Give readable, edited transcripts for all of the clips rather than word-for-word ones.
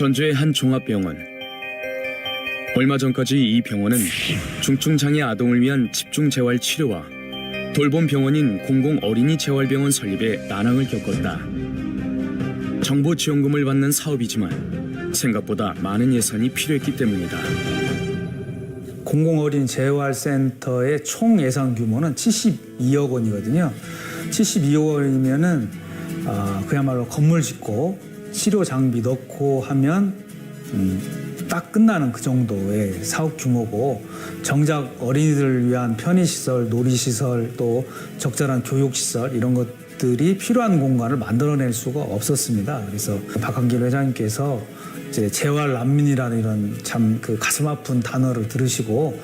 전주의 한 종합병원. 얼마 전까지 이 병원은 중증장애 아동을 위한 집중재활 치료와 돌봄 병원인 공공어린이재활병원 설립에 난항을 겪었다. 정부 지원금을 받는 사업이지만 생각보다 많은 예산이 필요했기 때문이다. 공공어린이재활센터의 총 예산 규모는 72억 원이거든요. 72억 원이면은 그야말로 건물 짓고 치료 장비 넣고 하면 딱 끝나는 그 정도의 사업 규모고, 정작 어린이들을 위한 편의시설, 놀이시설, 또 적절한 교육시설 이런 것들이 필요한 공간을 만들어낼 수가 없었습니다. 그래서 박한길 회장님께서 이제 재활난민이라는 이런 참 그 가슴 아픈 단어를 들으시고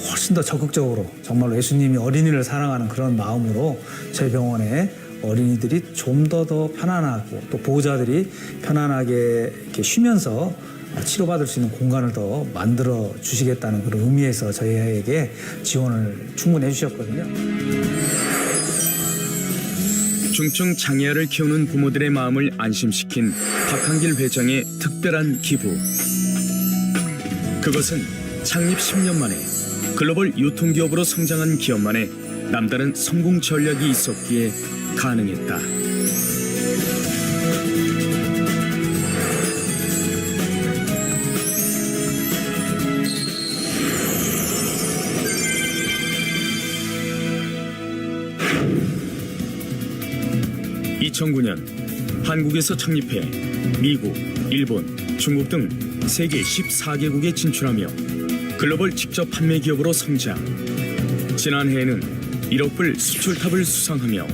훨씬 더 적극적으로 정말로 예수님이 어린이를 사랑하는 그런 마음으로 저희 병원에 어린이들이 좀 더 편안하고 또 보호자들이 편안하게 이렇게 쉬면서 치료받을 수 있는 공간을 더 만들어 주시겠다는 그런 의미에서 저희에게 지원을 충분히 해주셨거든요. 중증 장애아를 키우는 부모들의 마음을 안심시킨 박한길 회장의 특별한 기부. 그것은 창립 10년 만에 글로벌 유통기업으로 성장한 기업만의 남다른 성공 전략이 있었기에 가능했다. (2009년) 한국에서 창립해 미국, 일본, 중국 등 세계 14개국에 진출하며 글로벌 직접 판매 기업으로 성장. 지난해에는 1억 불 수출탑을 수상하며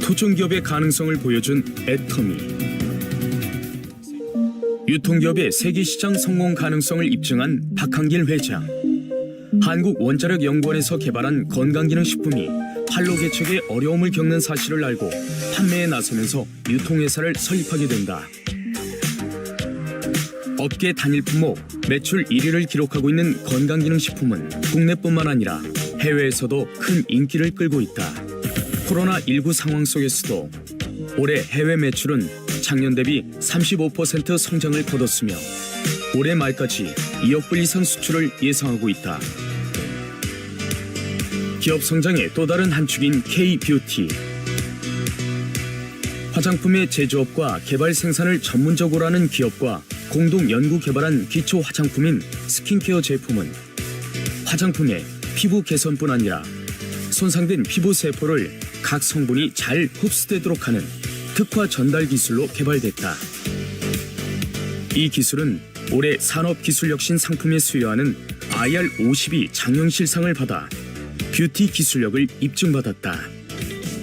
토종기업의 가능성을 보여준 애터미. 유통기업의 세계시장 성공 가능성을 입증한 박한길 회장. 한국원자력연구원에서 개발한 건강기능식품이 판로 개척에 어려움을 겪는 사실을 알고 판매에 나서면서 유통회사를 설립하게 된다. 업계 단일 품목 매출 1위를 기록하고 있는 건강기능식품은 국내뿐만 아니라 해외에서도 큰 인기를 끌고 있다. 코로나19 상황 속에서도 올해 해외 매출은 작년 대비 35% 성장을 거뒀으며 올해 말까지 2억 불 이상 수출을 예상하고 있다. 기업 성장의 또 다른 한 축인 K-뷰티. 화장품의 제조업과 개발 생산을 전문적으로 하는 기업과 공동 연구 개발한 기초 화장품인 스킨케어 제품은 화장품의 피부 개선뿐 아니라 손상된 피부 세포를 각 성분이 잘 흡수되도록 하는 특화 전달 기술로 개발됐다. 이 기술은 올해 산업기술혁신 상품에 수여하는 IR52 장영실상을 받아 뷰티 기술력을 입증받았다.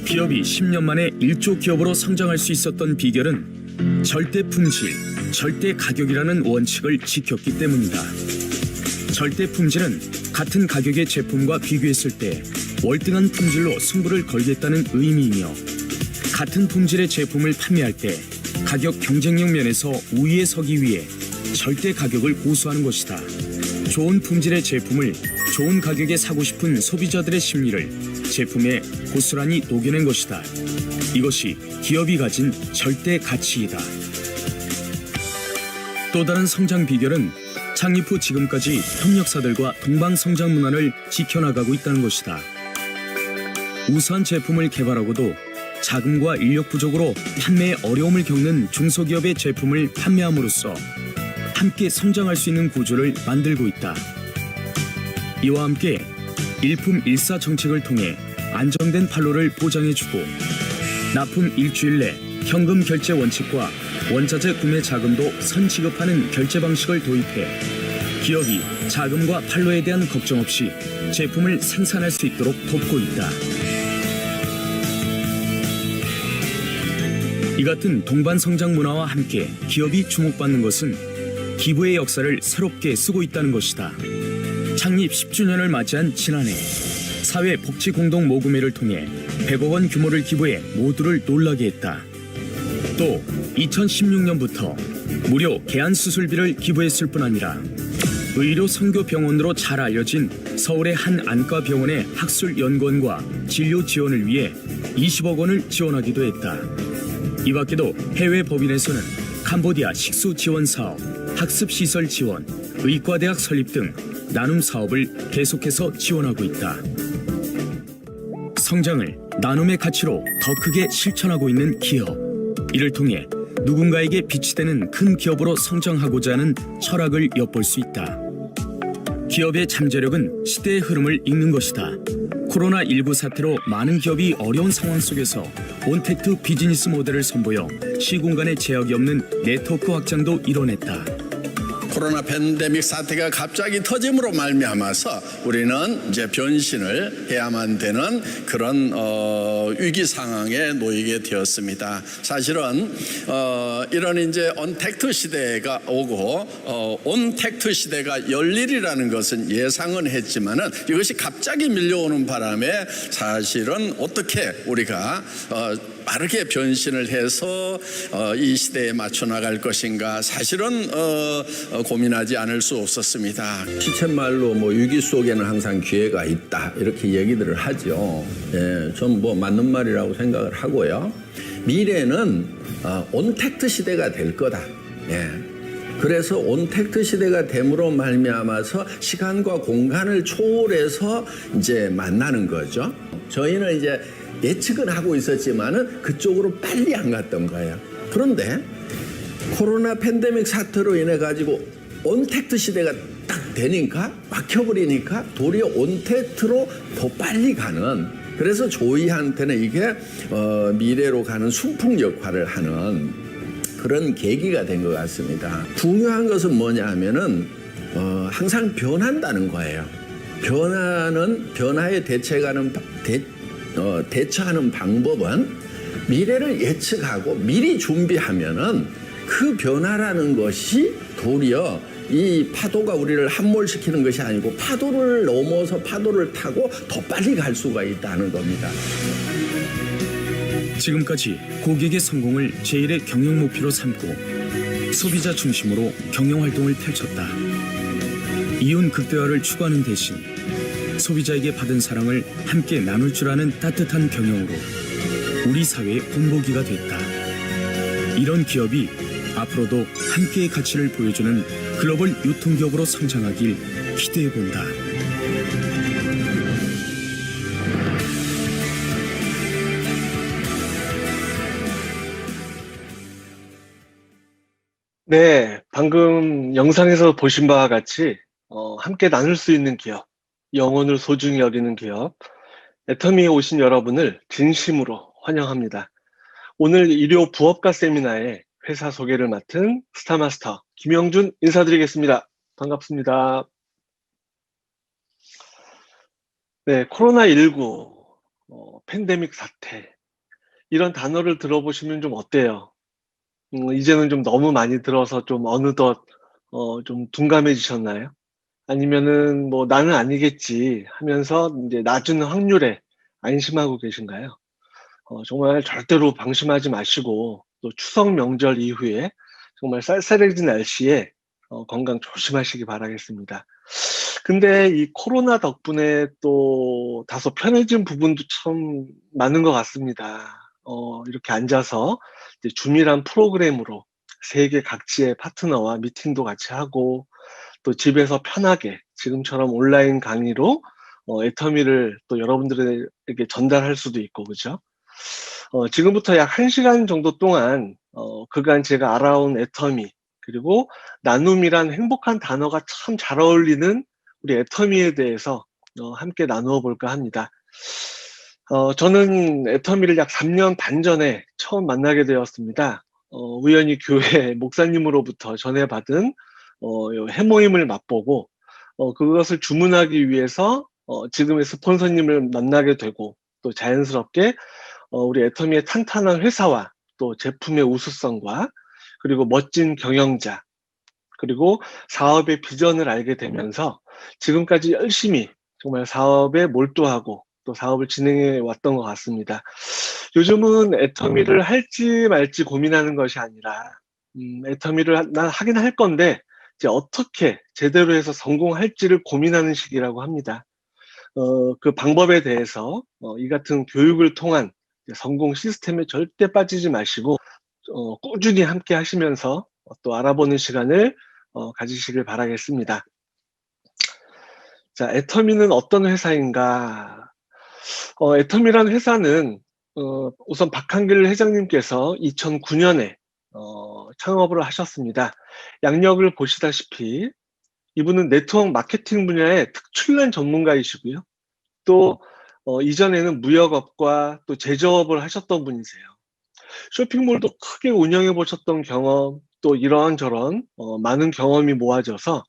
기업이 10년 만에 1조 기업으로 성장할 수 있었던 비결은 절대 품질, 절대 가격이라는 원칙을 지켰기 때문이다. 절대 품질은 같은 가격의 제품과 비교했을 때 월등한 품질로 승부를 걸겠다는 의미이며, 같은 품질의 제품을 판매할 때 가격 경쟁력 면에서 우위에 서기 위해 절대 가격을 고수하는 것이다. 좋은 품질의 제품을 좋은 가격에 사고 싶은 소비자들의 심리를 제품에 고스란히 녹여낸 것이다. 이것이 기업이 가진 절대 가치이다. 또 다른 성장 비결은 창립 후 지금까지 협력사들과 동방성장 문화를 지켜나가고 있다는 것이다. 우수한 제품을 개발하고도 자금과 인력 부족으로 판매에 어려움을 겪는 중소기업의 제품을 판매함으로써 함께 성장할 수 있는 구조를 만들고 있다. 이와 함께 일품일사 정책을 통해 안정된 판로를 보장해주고, 납품 일주일 내 현금 결제 원칙과 원자재 구매 자금도 선지급하는 결제 방식을 도입해 기업이 자금과 판로에 대한 걱정 없이 제품을 생산할 수 있도록 돕고 있다. 이 같은 동반 성장 문화와 함께 기업이 주목받는 것은 기부의 역사를 새롭게 쓰고 있다는 것이다. 창립 10주년을 맞이한 지난해 사회복지공동모금회를 통해 100억 원 규모를 기부해 모두를 놀라게 했다. 또 2016년부터 무료 개안수술비를 기부했을 뿐 아니라 의료 선교병원으로 잘 알려진 서울의 한 안과병원의 학술연구원과 진료 지원을 위해 20억 원을 지원하기도 했다. 이 밖에도 해외 법인에서는 캄보디아 식수 지원 사업, 학습 시설 지원, 의과대학 설립 등 나눔 사업을 계속해서 지원하고 있다. 성장을 나눔의 가치로 더 크게 실천하고 있는 기업. 이를 통해 누군가에게 빛이 되는 큰 기업으로 성장하고자 하는 철학을 엿볼 수 있다. 기업의 잠재력은 시대의 흐름을 읽는 것이다. 코로나19 사태로 많은 기업이 어려운 상황 속에서 온택트 비즈니스 모델을 선보여 시공간의 제약이 없는 네트워크 확장도 이뤄냈다. 코로나 팬데믹 사태가 갑자기 터짐으로 말미암아서 우리는 이제 변신을 해야만 되는 그런 위기 상황에 놓이게 되었습니다. 사실은 이런 이제 온택트 시대가 오고 온택트 시대가 열리리라는 것은 예상은 했지만은 이것이 갑자기 밀려오는 바람에 사실은 어떻게 우리가 빠르게 변신을 해서 이 시대에 맞춰 나갈 것인가 사실은 고민하지 않을 수 없었습니다. 시쳇말로 뭐 위기 속에는 항상 기회가 있다 이렇게 얘기들을 하죠. 예, 전 뭐 맞는 말이라고 생각을 하고요. 미래는 온택트 시대가 될 거다. 예. 그래서 온택트 시대가 됨으로 말미암아서 시간과 공간을 초월해서 이제 만나는 거죠. 저희는 이제 예측은 하고 있었지만은 그쪽으로 빨리 안 갔던 거예요. 그런데 코로나 팬데믹 사태로 인해 가지고 온택트 시대가 딱 되니까 막혀버리니까 도리어 온택트로 더 빨리 가는, 그래서 저희한테는 이게 미래로 가는 순풍 역할을 하는 그런 계기가 된 것 같습니다. 중요한 것은 뭐냐 하면은 항상 변한다는 거예요. 변화에 대처하는 방법은 미래를 예측하고 미리 준비하면은 그 변화라는 것이 도리어 이 파도가 우리를 함몰시키는 것이 아니고 파도를 넘어서 파도를 타고 더 빨리 갈 수가 있다는 겁니다. 지금까지 고객의 성공을 제1의 경영 목표로 삼고 소비자 중심으로 경영 활동을 펼쳤다. 이윤 극대화를 추구하는 대신 소비자에게 받은 사랑을 함께 나눌 줄 아는 따뜻한 경영으로 우리 사회의 본보기가 됐다. 이런 기업이 앞으로도 함께의 가치를 보여주는 글로벌 유통기업으로 성장하길 기대해본다. 네, 방금 영상에서 보신 바와 같이 함께 나눌 수 있는 기업, 영혼을 소중히 여기는 기업, 애터미에 오신 여러분을 진심으로 환영합니다. 오늘 일요 부업가 세미나에 회사 소개를 맡은 스타마스터 김영준 인사드리겠습니다. 반갑습니다. 네, 코로나19 팬데믹 사태, 이런 단어를 들어보시면 좀 어때요? 이제는 좀 너무 많이 들어서 좀 어느덧 좀 둔감해지셨나요? 아니면은 뭐 나는 아니겠지 하면서 이제 낮은 확률에 안심하고 계신가요? 정말 절대로 방심하지 마시고 또 추석 명절 이후에 정말 쌀쌀해진 날씨에 건강 조심하시기 바라겠습니다. 근데 이 코로나 덕분에 또 다소 편해진 부분도 참 많은 것 같습니다. 이렇게 앉아서 이제 줌이란 프로그램으로 세계 각지의 파트너와 미팅도 같이 하고 또 집에서 편하게 지금처럼 온라인 강의로 애터미를 또 여러분들에게 전달할 수도 있고, 그죠? 지금부터 약 1시간 정도 동안 그간 제가 알아온 애터미, 그리고 나눔이란 행복한 단어가 참 잘 어울리는 우리 애터미에 대해서 함께 나누어 볼까 합니다. 저는 애터미를 약 3년 반 전에 처음 만나게 되었습니다. 우연히 교회 목사님으로부터 전해받은 해모임을 맛보고 그것을 주문하기 위해서 지금의 스폰서님을 만나게 되고, 또 자연스럽게 우리 애터미의 탄탄한 회사와 또 제품의 우수성과 그리고 멋진 경영자, 그리고 사업의 비전을 알게 되면서 지금까지 열심히 정말 사업에 몰두하고 또 사업을 진행해 왔던 것 같습니다. 요즘은 애터미를 할지 말지 고민하는 것이 아니라 애터미를 난 하긴 할 건데 이제 어떻게 제대로 해서 성공할지를 고민하는 시기라고 합니다. 그 방법에 대해서 이 같은 교육을 통한 성공 시스템에 절대 빠지지 마시고 꾸준히 함께 하시면서 또 알아보는 시간을 가지시길 바라겠습니다. 자, 애터미는 어떤 회사인가? 애터미라는 회사는 우선 박한길 회장님께서 2009년에 창업을 하셨습니다. 양력을 보시다시피 이분은 네트워크 마케팅 분야의 특출난 전문가이시고요. 또 이전에는 무역업과 또 제조업을 하셨던 분이세요. 쇼핑몰도 크게 운영해 보셨던 경험, 또 이런저런 많은 경험이 모아져서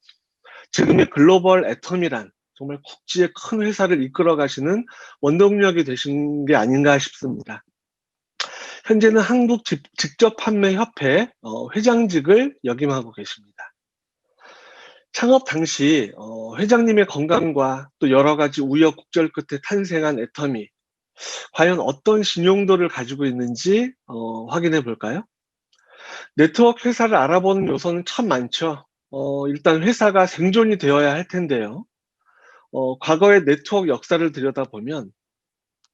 지금의 글로벌 애터미란 정말 국지의 큰 회사를 이끌어 가시는 원동력이 되신 게 아닌가 싶습니다. 현재는 한국 직접판매협회 회장직을 역임하고 계십니다. 창업 당시 회장님의 건강과 또 여러 가지 우여곡절 끝에 탄생한 애터미, 과연 어떤 신용도를 가지고 있는지 확인해 볼까요? 네트워크 회사를 알아보는 요소는 참 많죠. 일단 회사가 생존이 되어야 할 텐데요. 과거의 네트워크 역사를 들여다보면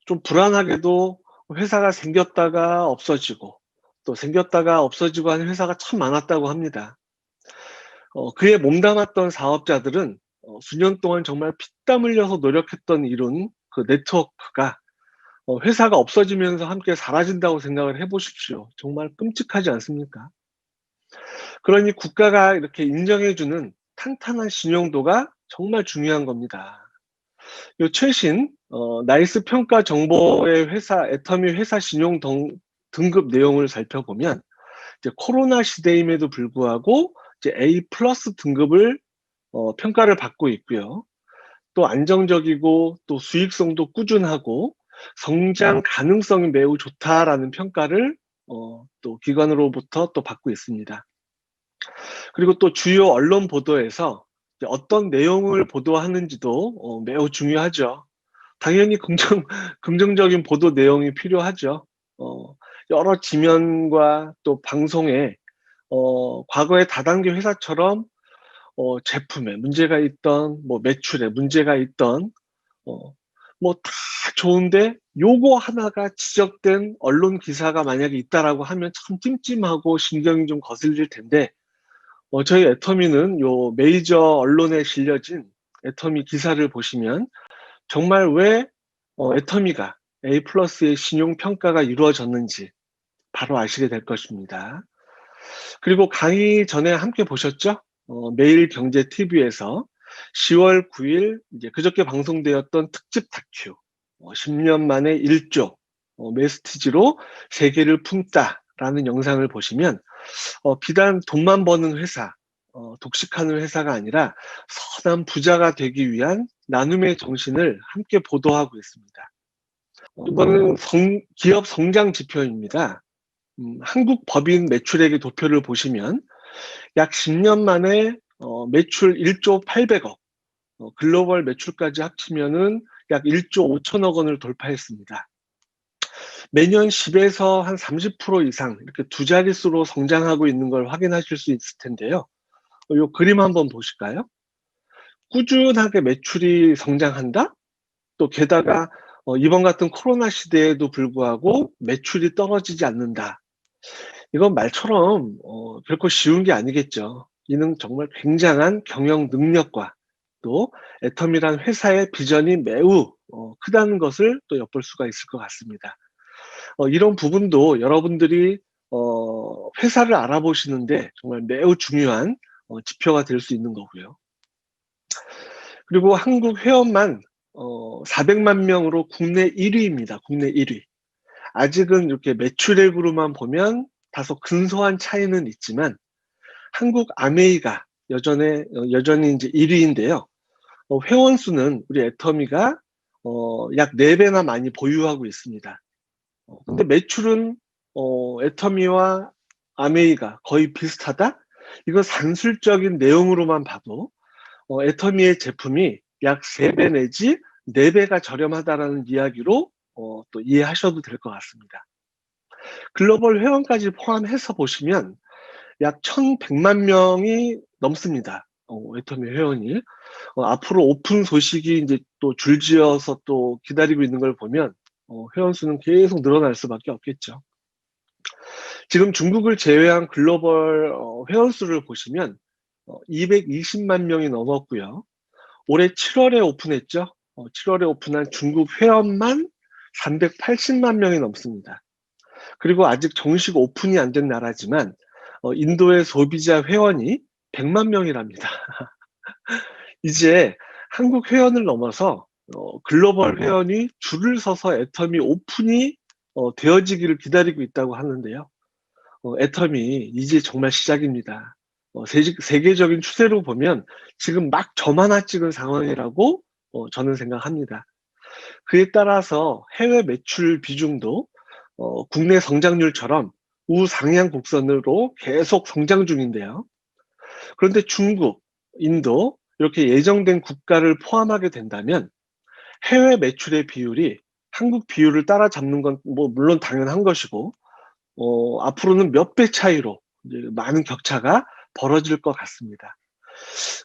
좀 불안하게도 회사가 생겼다가 없어지고 또 생겼다가 없어지고 하는 회사가 참 많았다고 합니다. 그에 몸담았던 사업자들은 수년 동안 정말 피땀 흘려서 노력했던 이룬 그 네트워크가 회사가 없어지면서 함께 사라진다고 생각을 해보십시오. 정말 끔찍하지 않습니까? 그러니 국가가 이렇게 인정해주는 탄탄한 신용도가 정말 중요한 겁니다. 요 최신 나이스 평가 정보의 회사 애터미 회사 신용 등급 내용을 살펴보면 이제 코로나 시대임에도 불구하고 이제 A 플러스 등급을 평가를 받고 있고요. 또 안정적이고 또 수익성도 꾸준하고 성장 가능성이 매우 좋다라는 평가를 또 기관으로부터 또 받고 있습니다. 그리고 또 주요 언론 보도에서 어떤 내용을 보도하는지도 매우 중요하죠. 당연히 긍정적인 보도 내용이 필요하죠. 여러 지면과 또 방송에 과거의 다단계 회사처럼 제품에 문제가 있던 뭐 매출에 문제가 있던 뭐 다 좋은데 요거 하나가 지적된 언론 기사가 만약에 있다라고 하면 참 찜찜하고 신경이 좀 거슬릴 텐데 저희 애터미는 요 메이저 언론에 실려진 애터미 기사를 보시면 정말 왜 애터미가 A 플러스의 신용 평가가 이루어졌는지 바로 아시게 될 것입니다. 그리고 강의 전에 함께 보셨죠? 매일경제 TV에서 10월 9일 이제 그저께 방송되었던 특집 다큐 10년 만에 1조 메스티지로 세계를 품다라는 영상을 보시면 비단 돈만 버는 회사, 독식하는 회사가 아니라 선한 부자가 되기 위한 나눔의 정신을 함께 보도하고 있습니다. 이거는 기업 성장 지표입니다. 한국 법인 매출액의 도표를 보시면 약 10년 만에 매출 1조 800억, 글로벌 매출까지 합치면은 약 1조 5천억 원을 돌파했습니다. 매년 10에서 한 30% 이상 이렇게 두 자릿수로 성장하고 있는 걸 확인하실 수 있을 텐데요. 이 그림 한번 보실까요? 꾸준하게 매출이 성장한다? 또 게다가 이번 같은 코로나 시대에도 불구하고 매출이 떨어지지 않는다. 이건 말처럼 결코 쉬운 게 아니겠죠. 이는 정말 굉장한 경영 능력과 또 애터미란 회사의 비전이 매우 크다는 것을 또 엿볼 수가 있을 것 같습니다. 이런 부분도 여러분들이 회사를 알아보시는데 정말 매우 중요한 지표가 될 수 있는 거고요. 그리고 한국 회원만 400만 명으로 국내 1위입니다. 국내 1위. 아직은 이렇게 매출액으로만 보면 다소 근소한 차이는 있지만 한국 아메이가 여전히 이제 1위인데요. 회원 수는 우리 애터미가 약 4배나 많이 보유하고 있습니다. 근데 매출은 애터미와 아메이가 거의 비슷하다? 이거 산술적인 내용으로만 봐도 애터미의 제품이 약 3배 내지 4배가 저렴하다라는 이야기로 또 이해하셔도 될 것 같습니다. 글로벌 회원까지 포함해서 보시면 약 1,100만 명이 넘습니다. 애터미 회원이. 앞으로 오픈 소식이 이제 또 줄지어서 또 기다리고 있는 걸 보면 회원 수는 계속 늘어날 수밖에 없겠죠. 지금 중국을 제외한 글로벌 회원 수를 보시면 220만 명이 넘었고요. 올해 7월에 오픈했죠. 7월에 오픈한 중국 회원만 380만 명이 넘습니다. 그리고 아직 정식 오픈이 안 된 나라지만 인도의 소비자 회원이 100만 명이랍니다. 이제 한국 회원을 넘어서 글로벌 회원이 줄을 서서 애터미 오픈이 되어지기를 기다리고 있다고 하는데요. 애터미 이제 정말 시작입니다. 세계적인 추세로 보면 지금 막 점 하나 찍은 상황이라고 저는 생각합니다. 그에 따라서 해외 매출 비중도 국내 성장률처럼 우상향 곡선으로 계속 성장 중인데요. 그런데 중국, 인도 이렇게 예정된 국가를 포함하게 된다면 해외 매출의 비율이 한국 비율을 따라잡는 건 뭐 물론 당연한 것이고 앞으로는 몇 배 차이로 이제 많은 격차가 벌어질 것 같습니다.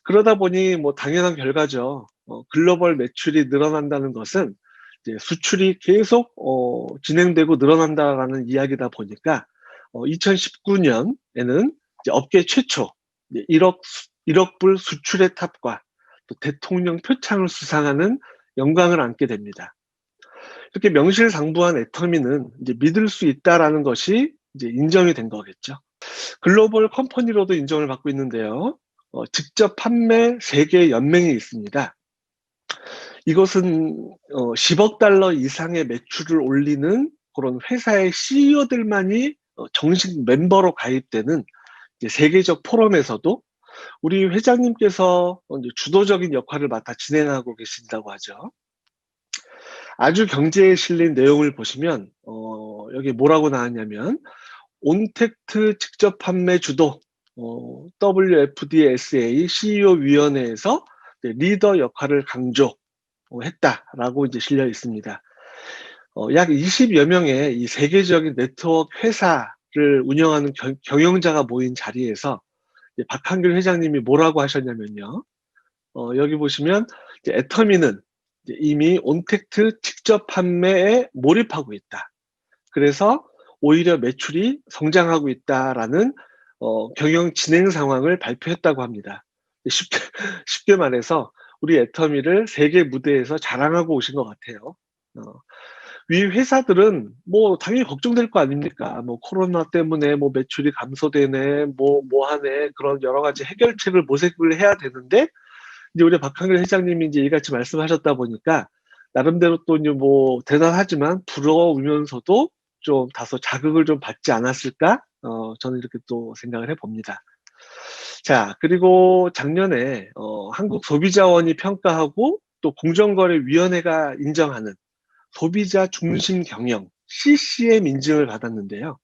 그러다 보니 뭐 당연한 결과죠. 글로벌 매출이 늘어난다는 것은 이제 수출이 계속 진행되고 늘어난다라는 이야기다 보니까 2019년에는 이제 업계 최초 이제 1억 불 수출의 탑과 또 대통령 표창을 수상하는 영광을 안게 됩니다. 이렇게 명실상부한 애터미는 이제 믿을 수 있다라는 것이 이제 인정이 된 거겠죠. 글로벌 컴퍼니로도 인정을 받고 있는데요. 직접 판매 세계 연맹이 있습니다. 이것은 10억 달러 이상의 매출을 올리는 그런 회사의 CEO들만이 정식 멤버로 가입되는 이제 세계적 포럼에서도 우리 회장님께서 이제 주도적인 역할을 맡아 진행하고 계신다고 하죠. 아주 경제에 실린 내용을 보시면 여기 뭐라고 나왔냐면 온택트 직접 판매 주도 WFDSA CEO 위원회에서 리더 역할을 강조했다라고 이제 실려 있습니다. 약 20여 명의 이 세계적인 네트워크 회사를 운영하는 경영자가 모인 자리에서 박한길 회장님이 뭐라고 하셨냐면요. 여기 보시면 이제 애터미는 이미 온택트 직접 판매에 몰입하고 있다. 그래서 오히려 매출이 성장하고 있다라는 경영 진행 상황을 발표했다고 합니다. 쉽게 말해서 우리 애터미를 세계 무대에서 자랑하고 오신 것 같아요. 위 회사들은 뭐 당연히 걱정될 거 아닙니까? 뭐 코로나 때문에 뭐 매출이 감소되네, 뭐 하네 그런 여러 가지 해결책을 모색을 해야 되는데 이제 우리 박한길 회장님이 이제 이같이 말씀하셨다 보니까 나름대로 또 이제 뭐 대단하지만 부러우면서도 좀 다소 자극을 좀 받지 않았을까? 저는 이렇게 또 생각을 해봅니다. 자, 그리고 작년에 한국 소비자원이 평가하고 또 공정거래위원회가 인정하는 소비자 중심 경영 CCM 인증을 받았는데요.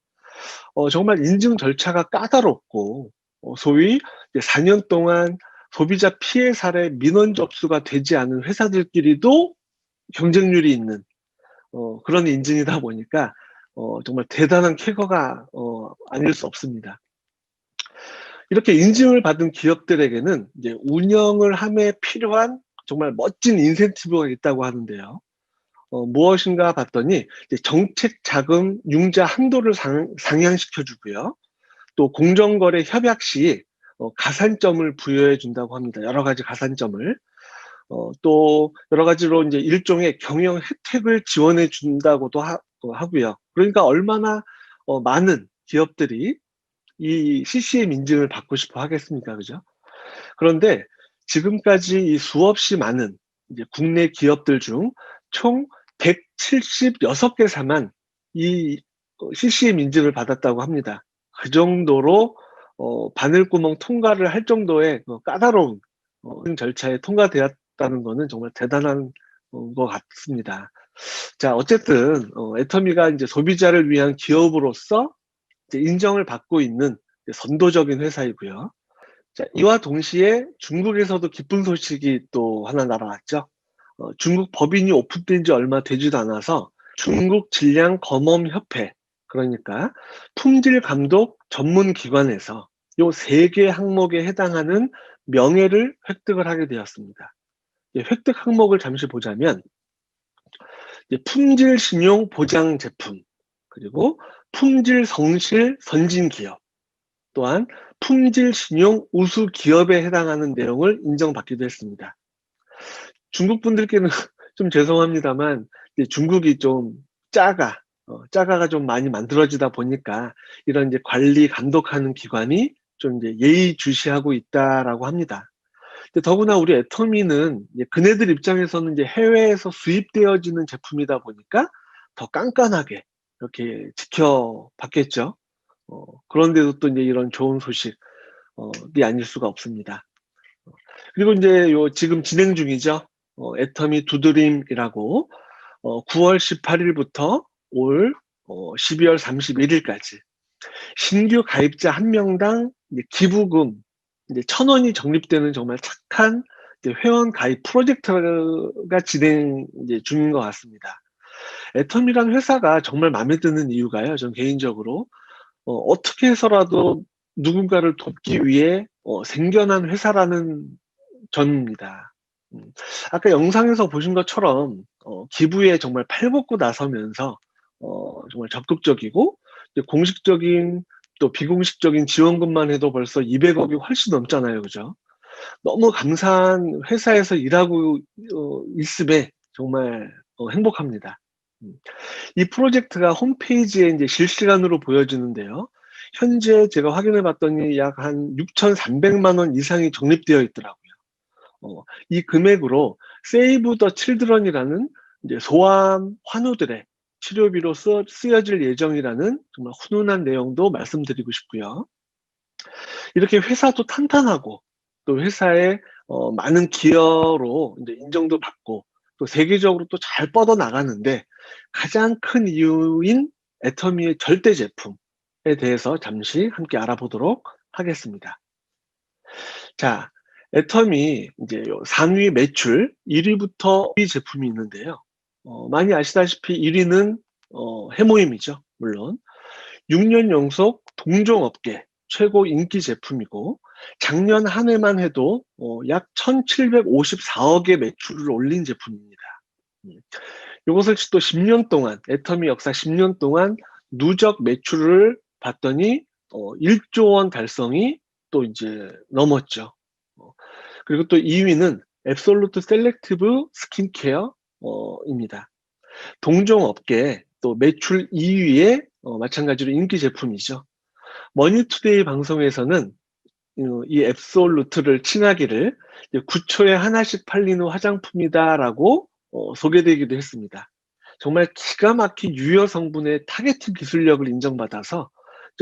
정말 인증 절차가 까다롭고 소위 4년 동안 소비자 피해 사례 민원 접수가 되지 않은 회사들끼리도 경쟁률이 있는 그런 인증이다 보니까 정말 대단한 쾌거가 아닐 수 없습니다. 이렇게 인증을 받은 기업들에게는 이제 운영을 함에 필요한 정말 멋진 인센티브가 있다고 하는데요. 무엇인가 봤더니 이제 정책 자금 융자 한도를 상향시켜 주고요. 또 공정거래 협약 시 가산점을 부여해 준다고 합니다. 여러 가지 가산점을. 또 여러 가지로 이제 일종의 경영 혜택을 지원해 준다고도 하고요. 그러니까 얼마나 많은 기업들이 이 CCM 인증을 받고 싶어 하겠습니까? 그죠? 그런데 지금까지 이 수없이 많은 이제 국내 기업들 중 총 176개사만 이 CCM 인증을 받았다고 합니다. 그 정도로 바늘구멍 통과를 할 정도의 까다로운 절차에 통과되었다는 것은 정말 대단한 것 같습니다. 자, 어쨌든 애터미가 이제 소비자를 위한 기업으로서 이제 인정을 받고 있는 선도적인 회사이고요. 자, 이와 동시에 중국에서도 기쁜 소식이 또 하나 날아왔죠. 중국 법인이 오픈된 지 얼마 되지도 않아서 중국 질량 검험 협회, 그러니까 품질 감독 전문 기관에서 요 3개 항목에 해당하는 명예를 획득을 하게 되었습니다. 획득 항목을 잠시 보자면 품질 신용 보장 제품, 그리고 품질 성실 선진 기업, 또한 품질 신용 우수 기업에 해당하는 내용을 인정받기도 했습니다. 중국 분들께는 좀 죄송합니다만 이제 중국이 좀 짜가가 좀 많이 만들어지다 보니까 이런 이제 관리 감독하는 기관이 좀 이제 예의주시하고 있다라고 합니다. 근데 더구나 우리 애터미는 이제 그네들 입장에서는 이제 해외에서 수입되어지는 제품이다 보니까 더 깐깐하게 이렇게 지켜봤겠죠. 그런데도 또 이제 이런 좋은 소식이 아닐 수가 없습니다. 그리고 이제 요 지금 진행 중이죠. 애터미 두드림이라고 9월 18일부터 올 12월 31일까지 신규 가입자 한 명당 이제 기부금 이제 1,000원이 적립되는 정말 착한 이제 회원 가입 프로젝트가 진행 이제 중인 것 같습니다. 애텀이란 회사가 정말 마음에 드는 이유가요. 전 개인적으로 어떻게 해서라도 누군가를 돕기 위해 생겨난 회사라는 점입니다. 아까 영상에서 보신 것처럼 기부에 정말 팔벗고 나서면서 정말 적극적이고 이제 공식적인 또 비공식적인 지원금만 해도 벌써 200억이 훨씬 넘잖아요. 그죠? 너무 감사한 회사에서 일하고 있음에 정말 행복합니다. 이 프로젝트가 홈페이지에 이제 실시간으로 보여지는데요. 현재 제가 확인해 봤더니 약 한 6,300만 원 이상이 적립되어 있더라고요. 이 금액으로 세이브 더 칠드런이라는 이제 소아암 환우들의 치료비로 쓰여질 예정이라는 정말 훈훈한 내용도 말씀드리고 싶고요. 이렇게 회사도 탄탄하고 또 회사의 많은 기여로 이제 인정도 받고 또 세계적으로 또 잘 뻗어 나가는데 가장 큰 이유인 애터미의 절대 제품에 대해서 잠시 함께 알아보도록 하겠습니다. 자, 애텀이 이제 요 상위 매출 1위부터 2위 제품이 있는데요. 많이 아시다시피 1위는 해모임이죠. 물론 6년 연속 동종업계 최고 인기 제품이고 작년 한 해만 해도 약 1,754억의 매출을 올린 제품입니다. 이것을 또 10년 동안 애터미 역사 10년 동안 누적 매출을 봤더니 1조 원 달성이 또 이제 넘었죠. 그리고 또 2위는 앱솔루트 셀렉티브 스킨케어입니다. 동종업계 또 매출 2위에 마찬가지로 인기 제품이죠. 머니투데이 방송에서는 이 앱솔루트를 칭하기를 9초에 하나씩 팔리는 화장품이다라고 소개되기도 했습니다. 정말 기가 막힌 유효 성분의 타겟팅 기술력을 인정받아서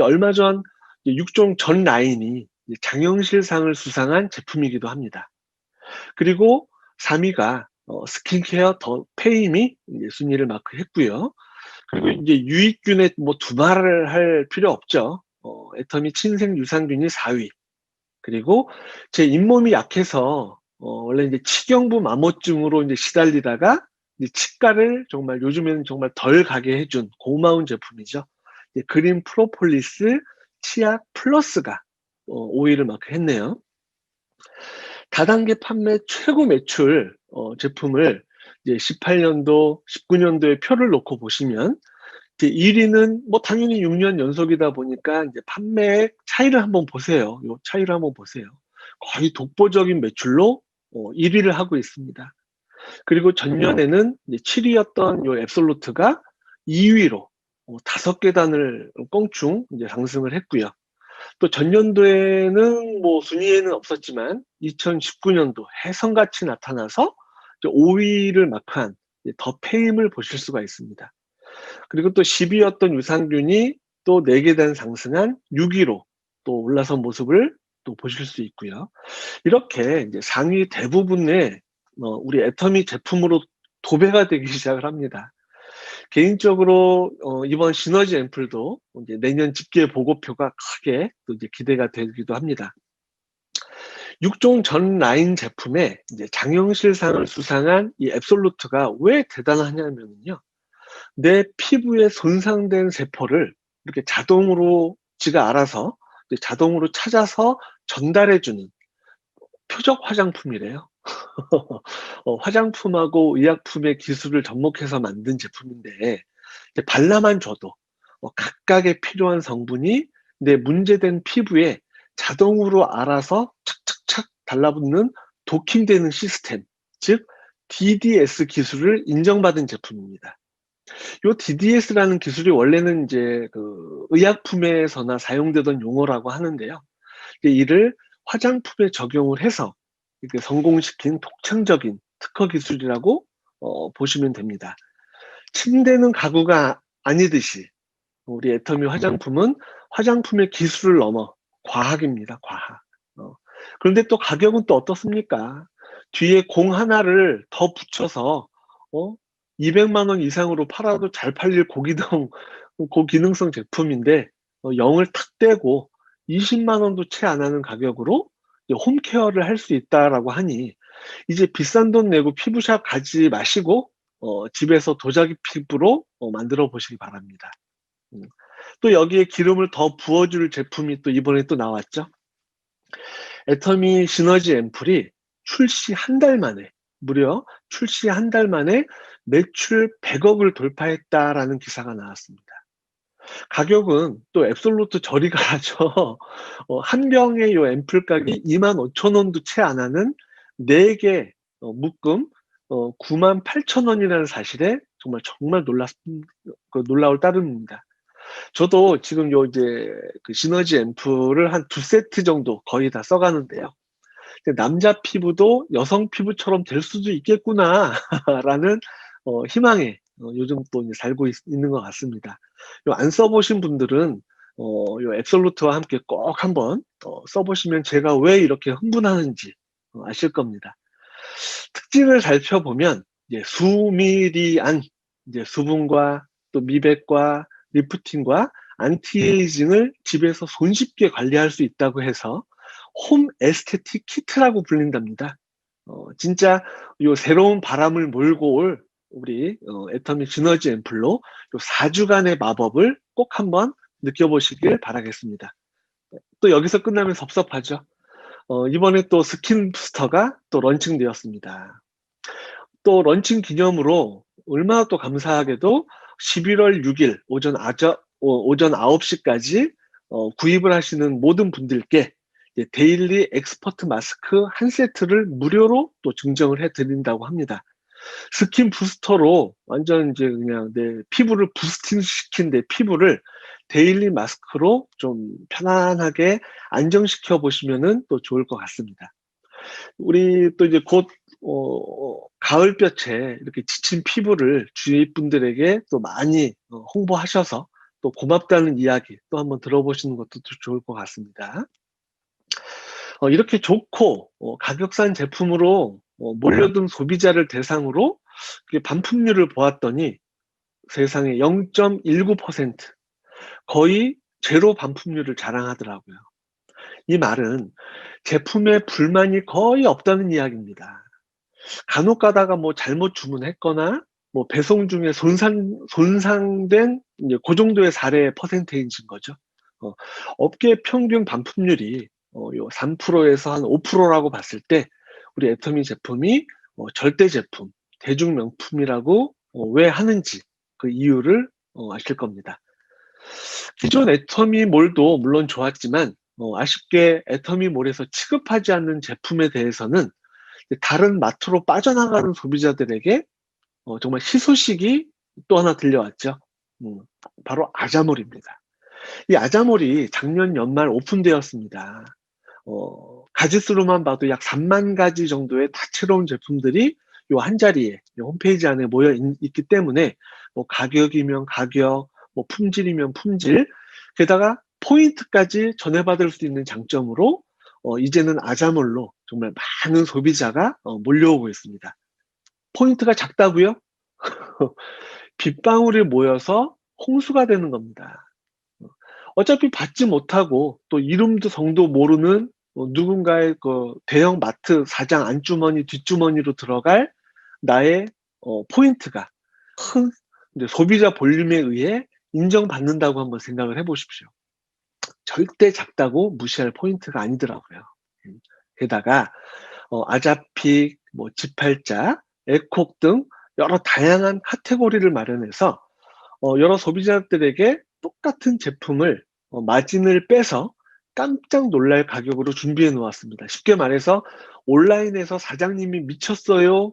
얼마 전 6종 전 라인이 장영실상을 수상한 제품이기도 합니다. 그리고 3위가 스킨케어 더 페임이 순위를 마크했고요. 그리고 이제 유익균에 뭐 두말을 할 필요 없죠. 애터미 친생 유산균이 4위. 그리고 제 잇몸이 약해서 원래 이제 치경부 마모증으로 이제 시달리다가 이제 치과를 정말 요즘에는 정말 덜 가게 해준 고마운 제품이죠. 그린 프로폴리스 치약 플러스가 5위를 마크했네요. 다단계 판매 최고 매출 제품을 이제 18년도, 19년도에 표를 놓고 보시면 이제 1위는 뭐 당연히 6년 연속이다 보니까 이제 판매액 차이를 한번 보세요. 요 차이를 한번 보세요. 거의 독보적인 매출로 1위를 하고 있습니다. 그리고 전년에는 이제 7위였던 요 앱솔루트가 2위로 5계단을 껑충 이제 상승을 했고요. 또 전년도에는 뭐 순위에는 없었지만 2019년도 해성같이 나타나서 5위를 마크한 더 페임을 보실 수가 있습니다. 그리고 또 10위였던 유산균이 또 4계단 상승한 6위로 또 올라선 모습을 또 보실 수 있고요. 이렇게 이제 상위 대부분의 우리 애터미 제품으로 도배가 되기 시작을 합니다. 개인적으로 이번 시너지 앰플도 이제 내년 집계 보고표가 크게 또 이제 기대가 되기도 합니다. 6종 전 라인 제품에 이제 장영실상을 수상한 이 앱솔루트가 왜 대단하냐면요. 내 피부에 손상된 세포를 이렇게 자동으로 지가 알아서 자동으로 찾아서 전달해주는 표적 화장품이래요. 화장품하고 의약품의 기술을 접목해서 만든 제품인데 발라만 줘도 각각의 필요한 성분이 내 문제된 피부에 자동으로 알아서 착착착 달라붙는 도킹되는 시스템, 즉 DDS 기술을 인정받은 제품입니다. 요 DDS라는 기술이 원래는 이제 그 의약품에서나 사용되던 용어라고 하는데요. 이를 화장품에 적용을 해서 이렇게 성공시킨 독창적인 특허 기술이라고 보시면 됩니다. 침대는 가구가 아니듯이 우리 애터미 화장품은 화장품의 기술을 넘어 과학입니다. 과학. 그런데 또 가격은 또 어떻습니까? 뒤에 공 하나를 더 붙여서 200만 원 이상으로 팔아도 잘 팔릴 고기능성 제품인데 0을 탁 떼고 20만 원도 채 안 하는 가격으로 홈케어를 할 수 있다라고 하니 이제 비싼 돈 내고 피부샵 가지 마시고 집에서 도자기 피부로 만들어 보시기 바랍니다. 또 여기에 기름을 더 부어줄 제품이 또 이번에 또 나왔죠. 애터미 시너지 앰플이 출시 한 달 만에, 무려 출시 한 달 만에 매출 100억을 돌파했다라는 기사가 나왔습니다. 가격은 또 앱솔루트 저리 가죠. 한 병의 요 앰플 가격이 25,000원도 채 안 하는 4개 묶음 98,000원이라는 사실에 정말 놀라울 따름입니다. 저도 지금 요 이제 그 시너지 앰플을 한 2세트 정도 거의 다 써가는데요. 남자 피부도 여성 피부처럼 될 수도 있겠구나라는 희망에 요즘 또 이제 살고 있는 것 같습니다. 요 안 써보신 분들은 요 앱솔루트와 함께 꼭 한번 써보시면 제가 왜 이렇게 흥분하는지 아실 겁니다. 특징을 살펴보면 이제 수미리안, 이제 수분과 또 미백과 리프팅과 안티에이징을 집에서 손쉽게 관리할 수 있다고 해서 홈 에스테틱 키트라고 불린답니다. 진짜 요 새로운 바람을 몰고 올 우리 애터미 시너지 앰플로 요 4주간의 마법을 꼭 한번 느껴보시길 바라겠습니다. 또 여기서 끝나면 섭섭하죠. 이번에 또 스킨 부스터가 또 런칭되었습니다. 또 런칭 기념으로 얼마나 또 감사하게도 11월 6일 오전 9시까지 구입을 하시는 모든 분들께 데일리 엑스퍼트 마스크 한 세트를 무료로 또 증정을 해드린다고 합니다. 스킨 부스터로 완전 이제 그냥 내 피부를 부스팅 시킨 내 피부를 데일리 마스크로 좀 편안하게 안정시켜 보시면은 또 좋을 것 같습니다. 우리 또 이제 곧 가을볕에 이렇게 지친 피부를 주위 분들에게 또 많이 홍보하셔서 또 고맙다는 이야기 또 한번 들어보시는 것도 좋을 것 같습니다. 이렇게 좋고 가격 싼 제품으로 몰려든 소비자를 대상으로 반품률을 보았더니 세상에 0.19% 거의 제로 반품률을 자랑하더라고요. 이 말은 제품에 불만이 거의 없다는 이야기입니다. 간혹 가다가 뭐 잘못 주문했거나 뭐 배송 중에 손상된 이제 그 정도의 사례의 퍼센테이지인 거죠. 업계 평균 반품률이 요 3%에서 한 5%라고 봤을 때 우리 애터미 제품이 절대 제품, 대중 명품이라고 왜 하는지 그 이유를 아실 겁니다. 기존 애터미몰도 물론 좋았지만 아쉽게 애터미몰에서 취급하지 않는 제품에 대해서는 다른 마트로 빠져나가는 소비자들에게 정말 희소식이 또 하나 들려왔죠. 바로 아자몰입니다. 이 아자몰이 작년 연말 오픈되었습니다. 가짓수로만 봐도 약 3만 가지 정도의 다채로운 제품들이 요 한 자리에 요 홈페이지 안에 모여 있기 때문에 뭐 가격이면 가격, 뭐 품질이면 품질, 게다가 포인트까지 전해받을 수 있는 장점으로 이제는 아자몰로 정말 많은 소비자가 몰려오고 있습니다. 포인트가 작다고요? 빗방울이 모여서 홍수가 되는 겁니다. 어차피 받지 못하고 또 이름도 성도 모르는 누군가의 그 대형 마트 사장 안주머니 뒷주머니로 들어갈 나의 포인트가 큰 소비자 볼륨에 의해 인정받는다고 한번 생각을 해보십시오. 절대 작다고 무시할 포인트가 아니더라고요. 게다가 아자픽, 뭐 지팔자, 에콕 등 여러 다양한 카테고리를 마련해서 여러 소비자들에게 똑같은 제품을 마진을 빼서 깜짝 놀랄 가격으로 준비해 놓았습니다. 쉽게 말해서 온라인에서 사장님이 미쳤어요,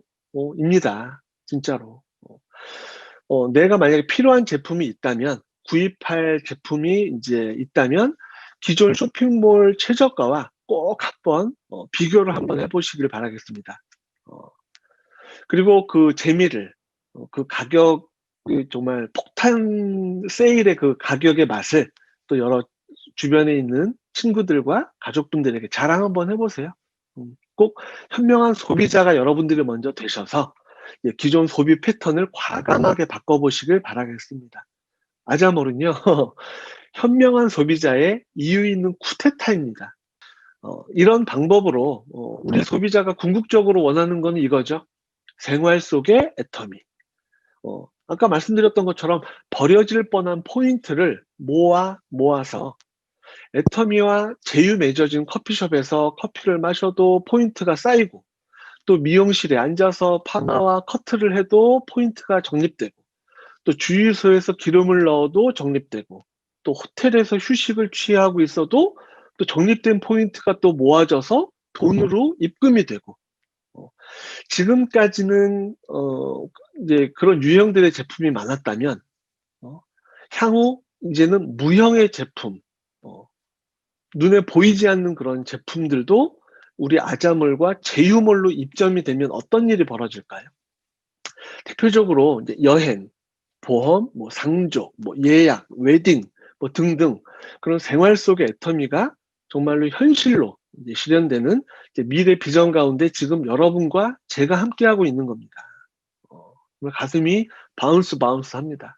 입니다. 진짜로. 내가 만약에 필요한 제품이 있다면, 구입할 제품이 이제 있다면 기존 쇼핑몰 최저가와 꼭 한번 비교를 한번 해보시길 바라겠습니다. 그리고 그 재미를, 그 가격, 그 정말 폭탄 세일의 그 가격의 맛을 또 여러 주변에 있는 친구들과 가족분들에게 자랑 한번 해보세요. 꼭 현명한 소비자가 여러분들이 먼저 되셔서 기존 소비 패턴을 과감하게 바꿔보시길 바라겠습니다. 아자몰은요, 현명한 소비자의 이유 있는 쿠데타입니다. 이런 방법으로 우리 소비자가 궁극적으로 원하는 건 이거죠. 생활 속의 애터미. 아까 말씀드렸던 것처럼 버려질 뻔한 포인트를 모아서 애터미와 제휴 맺어진 커피숍에서 커피를 마셔도 포인트가 쌓이고, 또 미용실에 앉아서 파마와 커트를 해도 포인트가 적립되고, 또 주유소에서 기름을 넣어도 적립되고, 또 호텔에서 휴식을 취하고 있어도 또 적립된 포인트가 또 모아져서 돈으로 입금이 되고, 지금까지는 이제 그런 유형들의 제품이 많았다면, 향후 이제는 무형의 제품, 눈에 보이지 않는 그런 제품들도 우리 아자몰과 제휴몰로 입점이 되면 어떤 일이 벌어질까요? 대표적으로 이제 여행, 보험, 뭐 상조, 뭐 예약, 웨딩, 뭐 등등 그런 생활 속의 애터미가 정말로 현실로 이제 실현되는 이제 미래 비전 가운데 지금 여러분과 제가 함께하고 있는 겁니다. 정말 가슴이 바운스 합니다.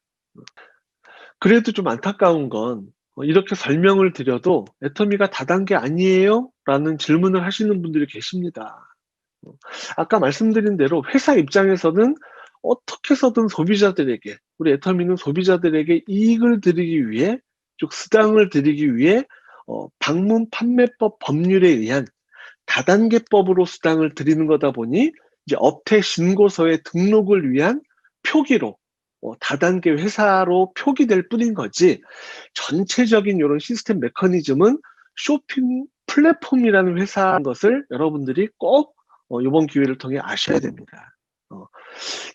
그래도 좀 안타까운 건 이렇게 설명을 드려도 애터미가 다단계 아니에요? 라는 질문을 하시는 분들이 계십니다. 아까 말씀드린 대로 회사 입장에서는 어떻게 해서든 소비자들에게, 우리 애터미는 소비자들에게 이익을 드리기 위해, 즉 수당을 드리기 위해 방문 판매법 법률에 의한 다단계법으로 수당을 드리는 거다 보니 이제 업태 신고서의 등록을 위한 표기로 다단계 회사로 표기될 뿐인 거지, 전체적인 이런 시스템 메커니즘은 쇼핑 플랫폼이라는 회사인 것을 여러분들이 꼭 이번 기회를 통해 아셔야 됩니다.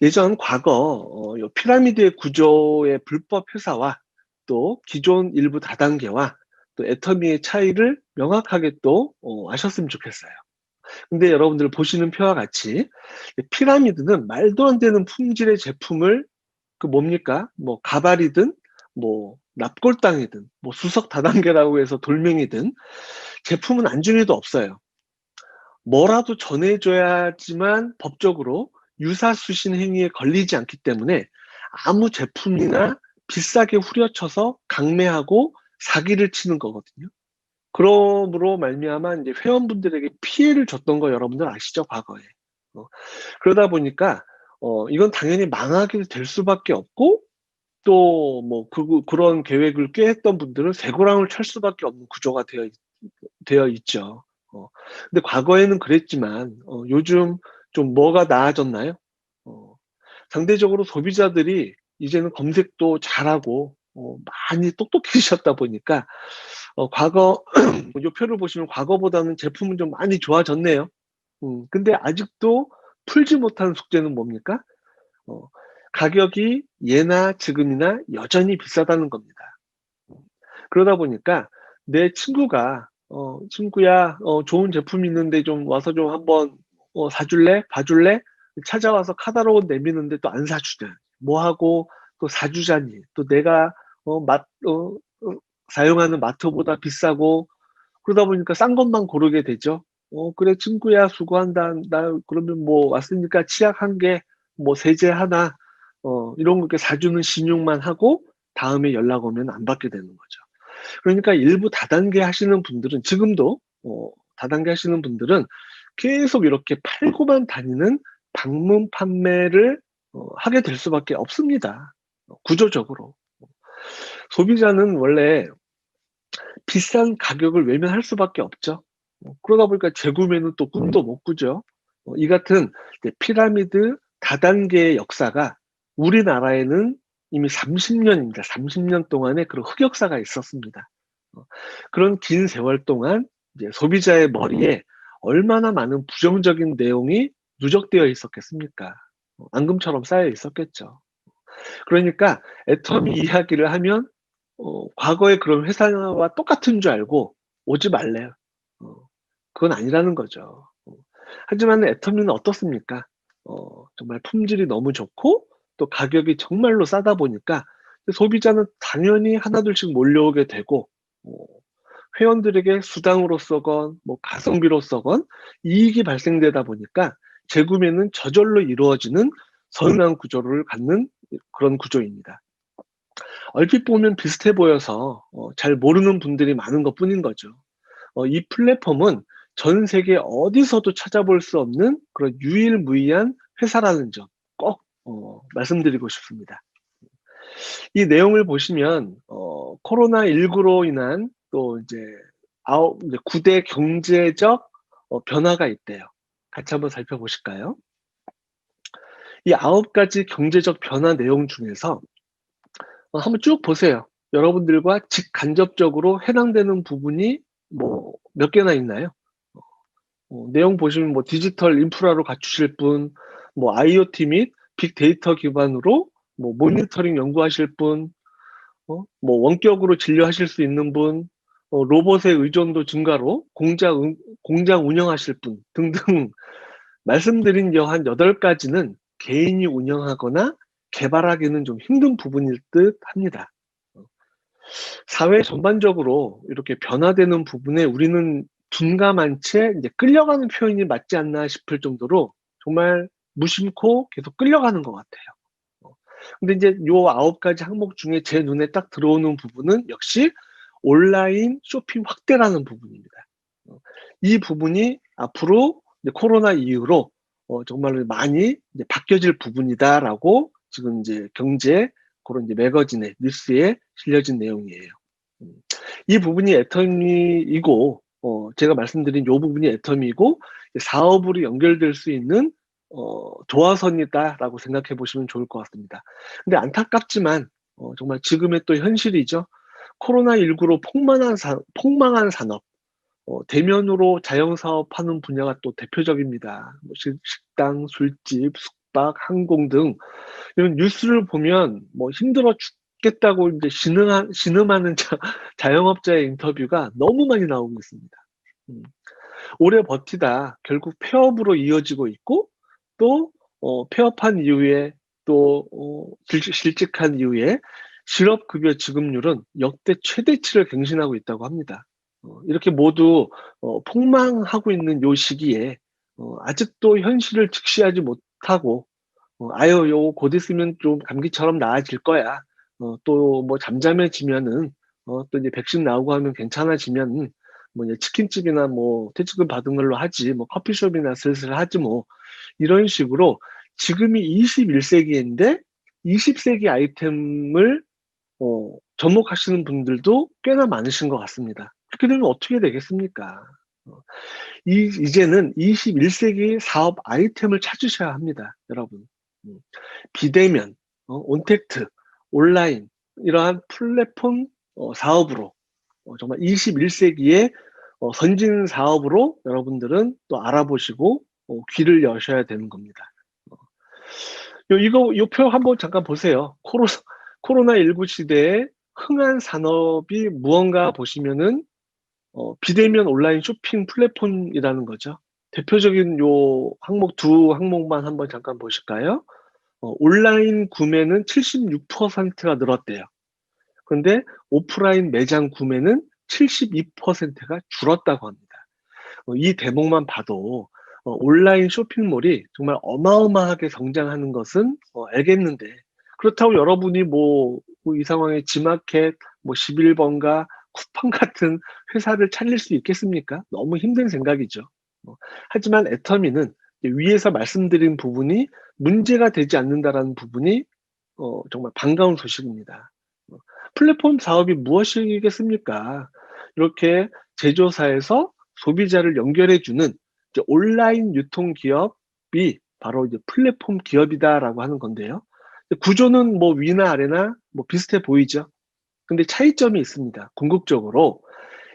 예전 과거 요 피라미드의 구조의 불법 회사와 또 기존 일부 다단계와 또 애터미의 차이를 명확하게 또 아셨으면 좋겠어요. 근데 여러분들 보시는 표와 같이 피라미드는 말도 안 되는 품질의 제품을 그 뭡니까? 뭐 가발이든 뭐 납골당이든 뭐 수석 다단계라고 해서 돌멩이든 제품은 안중에도 없어요. 뭐라도 전해줘야지만 법적으로 유사수신 행위에 걸리지 않기 때문에 아무 제품이나 비싸게 후려쳐서 강매하고 사기를 치는 거거든요. 그러므로 말미암아 이제 회원분들에게 피해를 줬던 거 여러분들 아시죠? 과거에. 그러다 보니까 이건 당연히 망하게 될 수밖에 없고, 또 뭐 그런 계획을 꾀했던 분들은 쇠고랑을 찰 수밖에 없는 구조가 되어 있죠. 근데 과거에는 그랬지만 요즘 좀 뭐가 나아졌나요? 상대적으로 소비자들이 이제는 검색도 잘하고 많이 똑똑해지셨다 보니까 과거 요 표를 보시면 과거보다는 제품은 좀 많이 좋아졌네요. 근데 아직도 풀지 못한 숙제는 뭡니까? 가격이 예나 지금이나 여전히 비싸다는 겁니다. 그러다 보니까 내 친구가 친구야, 좋은 제품이 있는데 좀 와서 좀 한번 사줄래? 봐줄래? 찾아와서 카탈로그 내미는데 또 안 사주잖아. 뭐 하고 또 사주자니. 또 내가 사용하는 마트보다 비싸고, 그러다 보니까 싼 것만 고르게 되죠. 그래 친구야 수고한다. 나 그러면 뭐 왔으니까 치약 한 개, 뭐 세제 하나, 이런 거 이렇게 사주는 신용만 하고 다음에 연락 오면 안 받게 되는 거죠. 그러니까 일부 다단계 하시는 분들은 지금도 다단계 하시는 분들은 계속 이렇게 팔고만 다니는 방문 판매를 하게 될 수밖에 없습니다. 구조적으로. 소비자는 원래 비싼 가격을 외면할 수밖에 없죠. 그러다 보니까 재구매는 또 꿈도 못 꾸죠. 이 같은 피라미드 다단계의 역사가 우리나라에는 이미 30년입니다. 30년 동안의 그런 흑역사가 있었습니다. 그런 긴 세월 동안 이제 소비자의 머리에 얼마나 많은 부정적인 내용이 누적되어 있었겠습니까? 앙금처럼 쌓여 있었겠죠. 그러니까 애터미 이야기를 하면 과거의 그런 회사와 똑같은 줄 알고 오지 말래요. 그건 아니라는 거죠. 하지만 애터미는 어떻습니까? 정말 품질이 너무 좋고 또 가격이 정말로 싸다 보니까 소비자는 당연히 하나둘씩 몰려오게 되고 회원들에게 수당으로서건 뭐 가성비로서건 이익이 발생되다 보니까 재구매는 저절로 이루어지는 선순환 구조를 갖는 그런 구조입니다. 얼핏 보면 비슷해 보여서 잘 모르는 분들이 많은 것뿐인 거죠. 이 플랫폼은 전 세계 어디서도 찾아볼 수 없는 그런 유일무이한 회사라는 점 꼭 말씀드리고 싶습니다. 이 내용을 보시면 코로나19로 인한 또 이제 9대 경제적 변화가 있대요. 같이 한번 살펴보실까요? 이 9가지 경제적 변화 내용 중에서 한번 쭉 보세요. 여러분들과 직간접적으로 해당되는 부분이 뭐 몇 개나 있나요? 내용 보시면 뭐 디지털 인프라로 갖추실 분, 뭐 IoT 및 빅데이터 기반으로 뭐 모니터링 연구하실 분, 뭐 원격으로 진료하실 수 있는 분, 로봇의 의존도 증가로 공장 운영하실 분 등등 말씀드린 한 8가지는 개인이 운영하거나 개발하기는 좀 힘든 부분일 듯 합니다. 사회 전반적으로 이렇게 변화되는 부분에 우리는 둔감한 채 이제 끌려가는 표현이 맞지 않나 싶을 정도로 정말 무심코 계속 끌려가는 것 같아요. 근데 이제 요 9가지 항목 중에 제 눈에 딱 들어오는 부분은 역시 온라인 쇼핑 확대라는 부분입니다. 이 부분이 앞으로 이제 코로나 이후로 정말로 많이 이제 바뀌어질 부분이다라고 지금 이제 경제 그런 이제 매거진의 뉴스에 실려진 내용이에요. 이 부분이 애터미이고 제가 말씀드린 요 부분이 애터미이고 사업으로 연결될 수 있는 도화선이다라고 생각해 보시면 좋을 것 같습니다. 근데 안타깝지만 정말 지금의 또 현실이죠. 코로나19로 폭망한 산업, 대면으로 자영사업하는 분야가 또 대표적입니다. 뭐 식당, 술집, 숙박, 항공 등 이런 뉴스를 보면 뭐 힘들어 죽겠다고 이제 신음하는 자영업자의 인터뷰가 너무 많이 나오고 있습니다. 오래 버티다 결국 폐업으로 이어지고 있고 또 폐업한 이후에 또 실직한 이후에 실업급여 지급률은 역대 최대치를 갱신하고 있다고 합니다. 이렇게 모두 폭망하고 있는 요 시기에 아직도 현실을 직시하지 못하고 아유 요 곧 있으면 좀 감기처럼 나아질 거야. 또 뭐 잠잠해지면은 또 이제 백신 나오고 하면 괜찮아지면 뭐 이제 치킨집이나 뭐 퇴직금 받은 걸로 하지 뭐 커피숍이나 슬슬 하지 뭐 이런 식으로 지금이 21세기인데 20세기 아이템을 접목하시는 분들도 꽤나 많으신 것 같습니다. 그렇게 되면 어떻게 되겠습니까? 이제는 21세기 사업 아이템을 찾으셔야 합니다, 여러분. 비대면, 온택트, 온라인 이러한 플랫폼 사업으로 정말 21세기의 선진 사업으로 여러분들은 또 알아보시고 귀를 여셔야 되는 겁니다. 요 표 한번 잠깐 보세요. 코로나19 시대에 흥한 산업이 무언가 보시면은 비대면 온라인 쇼핑 플랫폼이라는 거죠. 대표적인 요 항목 두 항목만 한번 잠깐 보실까요? 온라인 구매는 76%가 늘었대요. 그런데 오프라인 매장 구매는 72%가 줄었다고 합니다. 이 대목만 봐도 온라인 쇼핑몰이 정말 어마어마하게 성장하는 것은 알겠는데 그렇다고 여러분이 뭐 이 상황에 지마켓, 뭐 11번가, 쿠팡 같은 회사를 차릴 수 있겠습니까? 너무 힘든 생각이죠. 하지만 애터미는 위에서 말씀드린 부분이 문제가 되지 않는다라는 부분이 정말 반가운 소식입니다. 플랫폼 사업이 무엇이겠습니까? 이렇게 제조사에서 소비자를 연결해주는 온라인 유통 기업이 바로 이제 플랫폼 기업이다라고 하는 건데요. 구조는 뭐 위나 아래나 뭐 비슷해 보이죠. 근데 차이점이 있습니다. 궁극적으로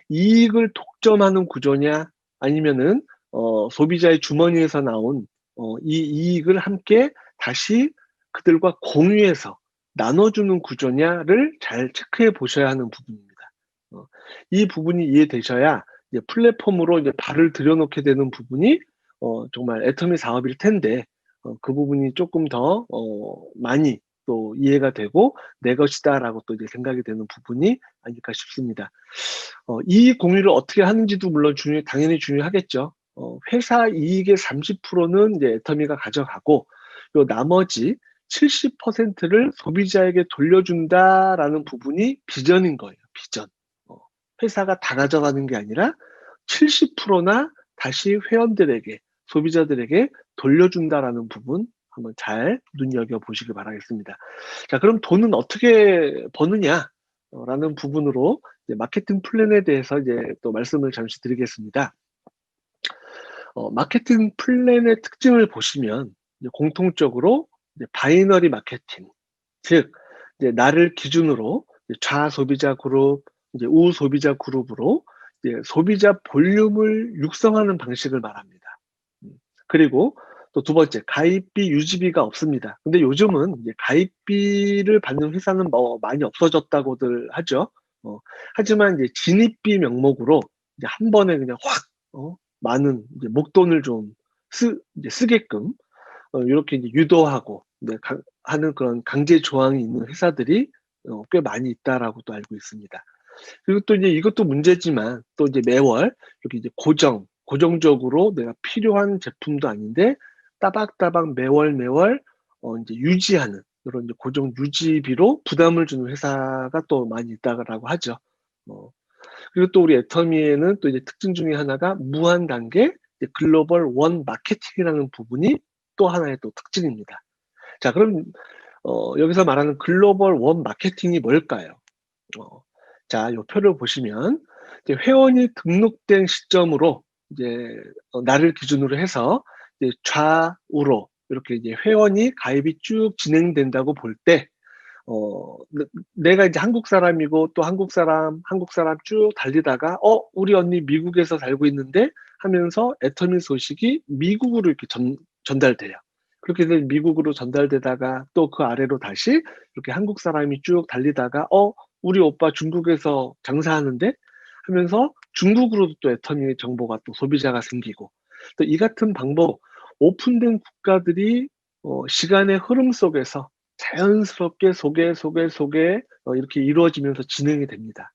이익을 독점하는 구조냐 아니면은 소비자의 주머니에서 나온 이 이익을 함께 다시 그들과 공유해서 나눠주는 구조냐를 잘 체크해 보셔야 하는 부분입니다. 이 부분이 이해되셔야 이제 플랫폼으로 이제 발을 들여놓게 되는 부분이 정말 애터미 사업일 텐데 그 부분이 조금 더 많이 또 이해가 되고 내 것이다라고 또 이제 생각이 되는 부분이 아닐까 싶습니다. 이익 공유를 어떻게 하는지도 물론 당연히 중요하겠죠. 회사 이익의 30%는 이제 애터미가 가져가고 요 나머지 70%를 소비자에게 돌려준다라는 부분이 비전인 거예요. 비전. 회사가 다 가져가는 게 아니라 70%나 다시 회원들에게, 소비자들에게 돌려준다라는 부분 한번 잘 눈여겨보시기 바라겠습니다. 자, 그럼 돈은 어떻게 버느냐라는 부분으로 이제 마케팅 플랜에 대해서 이제 또 말씀을 잠시 드리겠습니다. 마케팅 플랜의 특징을 보시면 이제 공통적으로 이제 바이너리 마케팅, 즉 이제 나를 기준으로 좌소비자 그룹, 이제 우소비자 그룹으로 이제 소비자 볼륨을 육성하는 방식을 말합니다. 그리고 또 두 번째, 가입비, 유지비가 없습니다. 근데 요즘은 이제 가입비를 받는 회사는 뭐 많이 없어졌다고들 하죠. 하지만 이제 진입비 명목으로 이제 한 번에 그냥 확 많은 이제 목돈을 좀 이제 쓰게끔 이렇게 이제 유도하고 하는 그런 강제 조항이 있는 회사들이 꽤 많이 있다라고 또 알고 있습니다. 그리고 또 이제 이것도 문제지만 또 이제 매월 이렇게 이제 고정적으로 내가 필요한 제품도 아닌데 따박따박 매월 이제 유지하는 이런 이제 고정 유지비로 부담을 주는 회사가 또 많이 있다라고 하죠. 그리고 또 우리 애터미에는 또 이제 특징 중에 하나가 무한 단계 글로벌 원 마케팅이라는 부분이 또 하나의 또 특징입니다. 자, 그럼 여기서 말하는 글로벌 원 마케팅이 뭘까요? 자, 이 표를 보시면 이제 회원이 등록된 시점으로 이제 나를 기준으로 해서 이제 좌우로 이렇게 이제 회원이 가입이 쭉 진행된다고 볼 때 내가 이제 한국 사람이고 또 한국 사람 쭉 달리다가 우리 언니 미국에서 살고 있는데 하면서 애터미 소식이 미국으로 이렇게 전달돼요. 그렇게 해서 미국으로 전달되다가 또 그 아래로 다시 이렇게 한국 사람이 쭉 달리다가 우리 오빠 중국에서 장사하는데 하면서 중국으로도 또 애터미 정보가 또 소비자가 생기고 또 이 같은 방법 오픈된 국가들이 시간의 흐름 속에서 자연스럽게 소개 이렇게 이루어지면서 진행이 됩니다.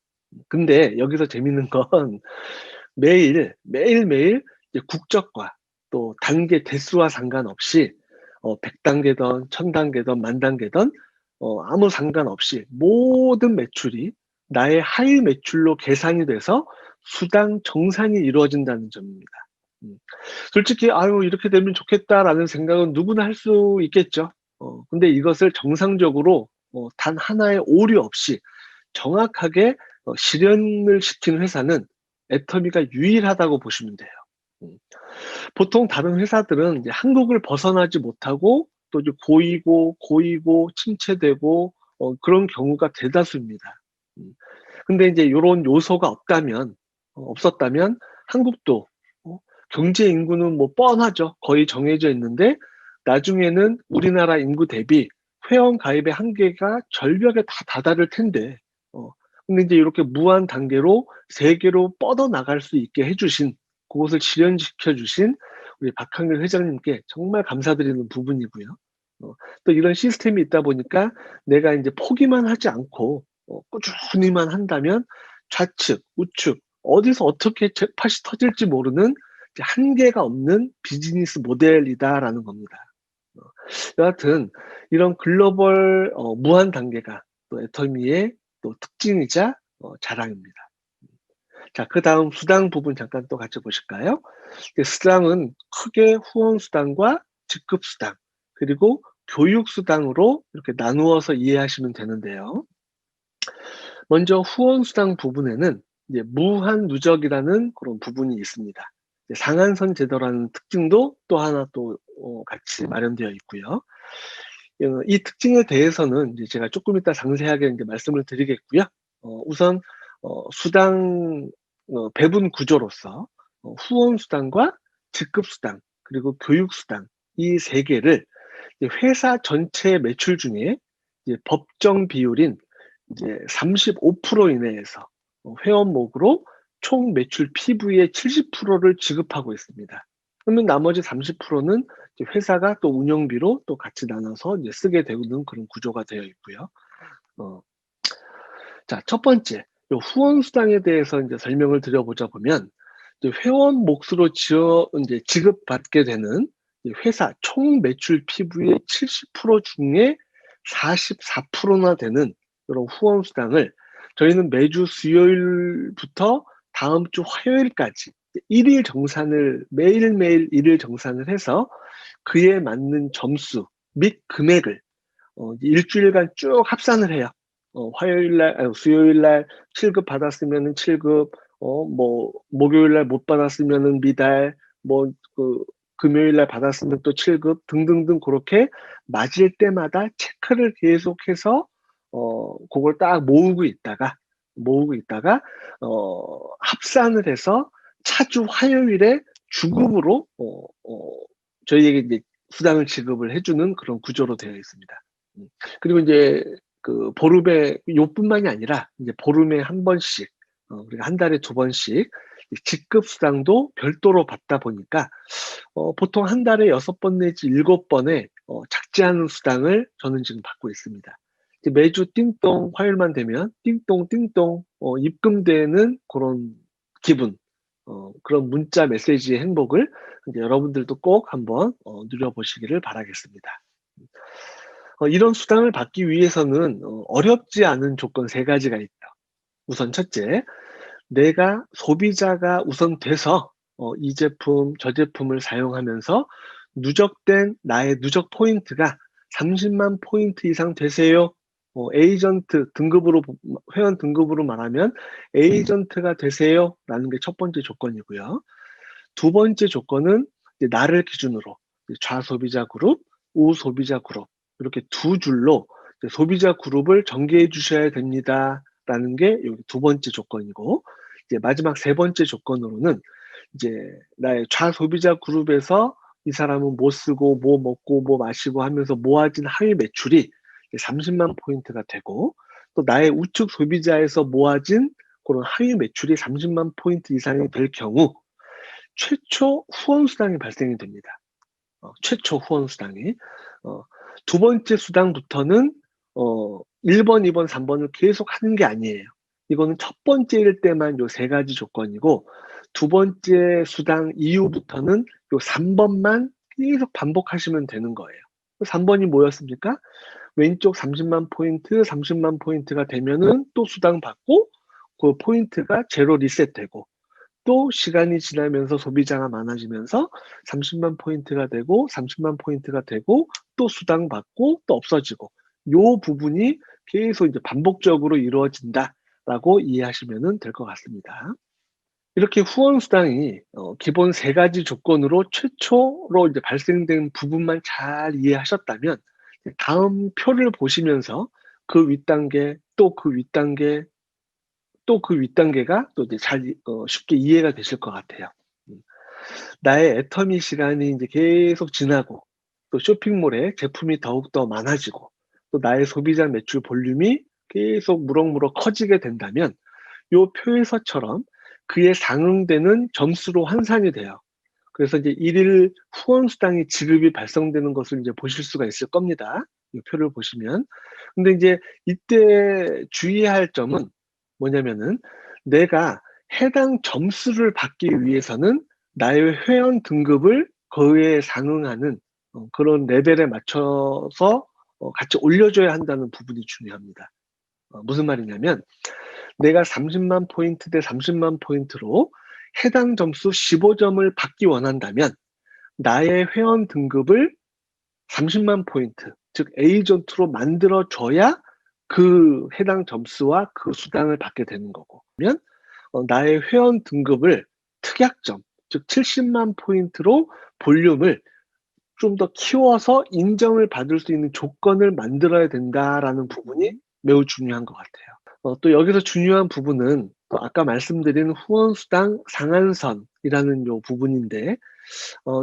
근데 여기서 재밌는 건 매일매일 국적과 또 단계 대수와 상관없이 100단계든 1000단계든 10,000단계든 아무 상관없이 모든 매출이 나의 하위 매출로 계산이 돼서 수당 정산이 이루어진다는 점입니다. 솔직히 이렇게 되면 좋겠다라는 생각은 누구나 할 수 있겠죠. 근데 이것을 정상적으로 단 하나의 오류 없이 정확하게 실현을 시킨 회사는 애터미가 유일하다고 보시면 돼요. 보통 다른 회사들은 이제 한국을 벗어나지 못하고 또 이제 고이고 침체되고 그런 경우가 대다수입니다. 근데 이제 이런 요소가 없었다면 한국도 경제 인구는 뭐 뻔하죠. 거의 정해져 있는데 나중에는 우리나라 인구 대비 회원 가입의 한계가 절벽에 다 다다를 텐데 근데 이제 이렇게 무한 단계로 세계로 뻗어나갈 수 있게 해주신 그것을 실현시켜 주신 우리 박한길 회장님께 정말 감사드리는 부분이고요. 또 이런 시스템이 있다 보니까 내가 이제 포기만 하지 않고 꾸준히만 한다면 좌측, 우측 어디서 어떻게 잭팟이 터질지 모르는 한계가 없는 비즈니스 모델이다라는 겁니다. 여하튼 이런 글로벌 무한 단계가 또 애터미의 또 특징이자 자랑입니다. 자, 그 다음 수당 부분 잠깐 또 같이 보실까요? 수당은 크게 후원 수당과 직급 수당 그리고 교육 수당으로 이렇게 나누어서 이해하시면 되는데요. 먼저 후원 수당 부분에는 이제 무한 누적이라는 그런 부분이 있습니다. 상한선 제도라는 특징도 또 하나 또 같이 마련되어 있고요. 이 특징에 대해서는 이제 제가 조금 이따 상세하게 이제 말씀을 드리겠고요. 우선 수당 배분 구조로서 후원 수당과 직급 수당 그리고 교육 수당 이 세 개를 회사 전체 매출 중에 이제 법정 비율인 이제 35% 이내에서 회원목으로 총 매출 PV의 70%를 지급하고 있습니다. 그러면 나머지 30%는 회사가 또 운영비로 또 같이 나눠서 이제 쓰게 되는 그런 구조가 되어 있고요. 자, 첫 번째, 요 후원 수당에 대해서 이제 설명을 드려보자 보면, 이제 회원 몫으로 이제 지급받게 되는 회사 총 매출 PV의 70% 중에 44%나 되는 이런 후원 수당을 저희는 매주 수요일부터 다음 주 화요일까지 일일 정산을 매일매일 일일 정산을 해서 그에 맞는 점수 및 금액을 일주일간 쭉 합산을 해요. 수요일날 7급 받았으면은 7급, 목요일날 못 받았으면은 미달, 금요일날 받았으면 또 7급 등등등 그렇게 맞을 때마다 체크를 계속해서 그걸 딱 모으고 있다가 합산을 해서 차주 화요일에 주급으로 저희에게 이제 수당을 지급을 해주는 그런 구조로 되어 있습니다. 그리고 이제 그 보름에 요뿐만이 아니라 이제 보름에 한 번씩 우리가 한 달에 2번씩 직급 수당도 별도로 받다 보니까 보통 한 달에 6번 내지 7번의 작지 않은 수당을 저는 지금 받고 있습니다. 매주 띵동 화요일만 되면 띵동 입금되는 그런 기분, 그런 문자 메시지의 행복을 이제 여러분들도 꼭 한번 누려보시기를 바라겠습니다. 이런 수당을 받기 위해서는 어렵지 않은 조건 3가지가 있다. 우선 첫째, 내가 소비자가 우선 돼서 이 제품, 저 제품을 사용하면서 누적된 나의 누적 포인트가 30만 포인트 이상 되세요. 에이전트 등급으로, 회원 등급으로 말하면 에이전트가 되세요. 라는 게 첫 번째 조건이고요. 두 번째 조건은 이제 나를 기준으로 좌소비자 그룹, 우소비자 그룹 이렇게 두 줄로 소비자 그룹을 전개해 주셔야 됩니다. 라는 게 여기 두 번째 조건이고, 이제 마지막 세 번째 조건으로는 이제 나의 좌소비자 그룹에서 이 사람은 뭐 쓰고 뭐 먹고 뭐 마시고 하면서 모아진 하위 매출이 30만 포인트가 되고, 또 나의 우측 소비자에서 모아진 그런 하위 매출이 30만 포인트 이상이 될 경우 최초 후원 수당이 발생이 됩니다. 최초 후원 수당이. 두 번째 수당부터는 1번, 2번, 3번을 계속 하는 게 아니에요. 이거는 첫 번째일 때만 요 3가지 조건이고, 두 번째 수당 이후부터는 요 3번만 계속 반복하시면 되는 거예요. 3번이 뭐였습니까? 왼쪽 30만 포인트, 30만 포인트가 되면은 또 수당 받고, 그 포인트가 제로 리셋되고, 또 시간이 지나면서 소비자가 많아지면서 30만 포인트가 되고 30만 포인트가 되고 또 수당 받고 또 없어지고, 요 부분이 계속 이제 반복적으로 이루어진다라고 이해하시면 될 것 같습니다. 이렇게 후원 수당이 기본 3가지 조건으로 최초로 이제 발생된 부분만 잘 이해하셨다면, 다음 표를 보시면서 그 윗단계 또 그 윗단계 또 그 윗단계가 또 이제 쉽게 이해가 되실 것 같아요. 나의 애터미 시간이 이제 계속 지나고, 또 쇼핑몰에 제품이 더욱더 많아지고, 또 나의 소비자 매출 볼륨이 계속 무럭무럭 커지게 된다면, 요 표에서처럼 그에 상응되는 점수로 환산이 돼요. 그래서 이제 일일 후원 수당이 지급이 발생되는 것을 이제 보실 수가 있을 겁니다. 이 표를 보시면. 근데 이제 이때 주의할 점은 뭐냐면은, 내가 해당 점수를 받기 위해서는 나의 회원 등급을 그에 상응하는 그런 레벨에 맞춰서 같이 올려줘야 한다는 부분이 중요합니다. 무슨 말이냐면, 내가 30만 포인트 대 30만 포인트로 해당 점수 15점을 받기 원한다면 나의 회원 등급을 30만 포인트, 즉 에이전트로 만들어줘야 그 해당 점수와 그 수당을 받게 되는 거고, 그러면 나의 회원 등급을 특약점, 즉 70만 포인트로 볼륨을 좀 더 키워서 인정을 받을 수 있는 조건을 만들어야 된다라는 부분이 매우 중요한 것 같아요. 또 여기서 중요한 부분은 또 아까 말씀드린 후원수당 상한선이라는 요 부분인데,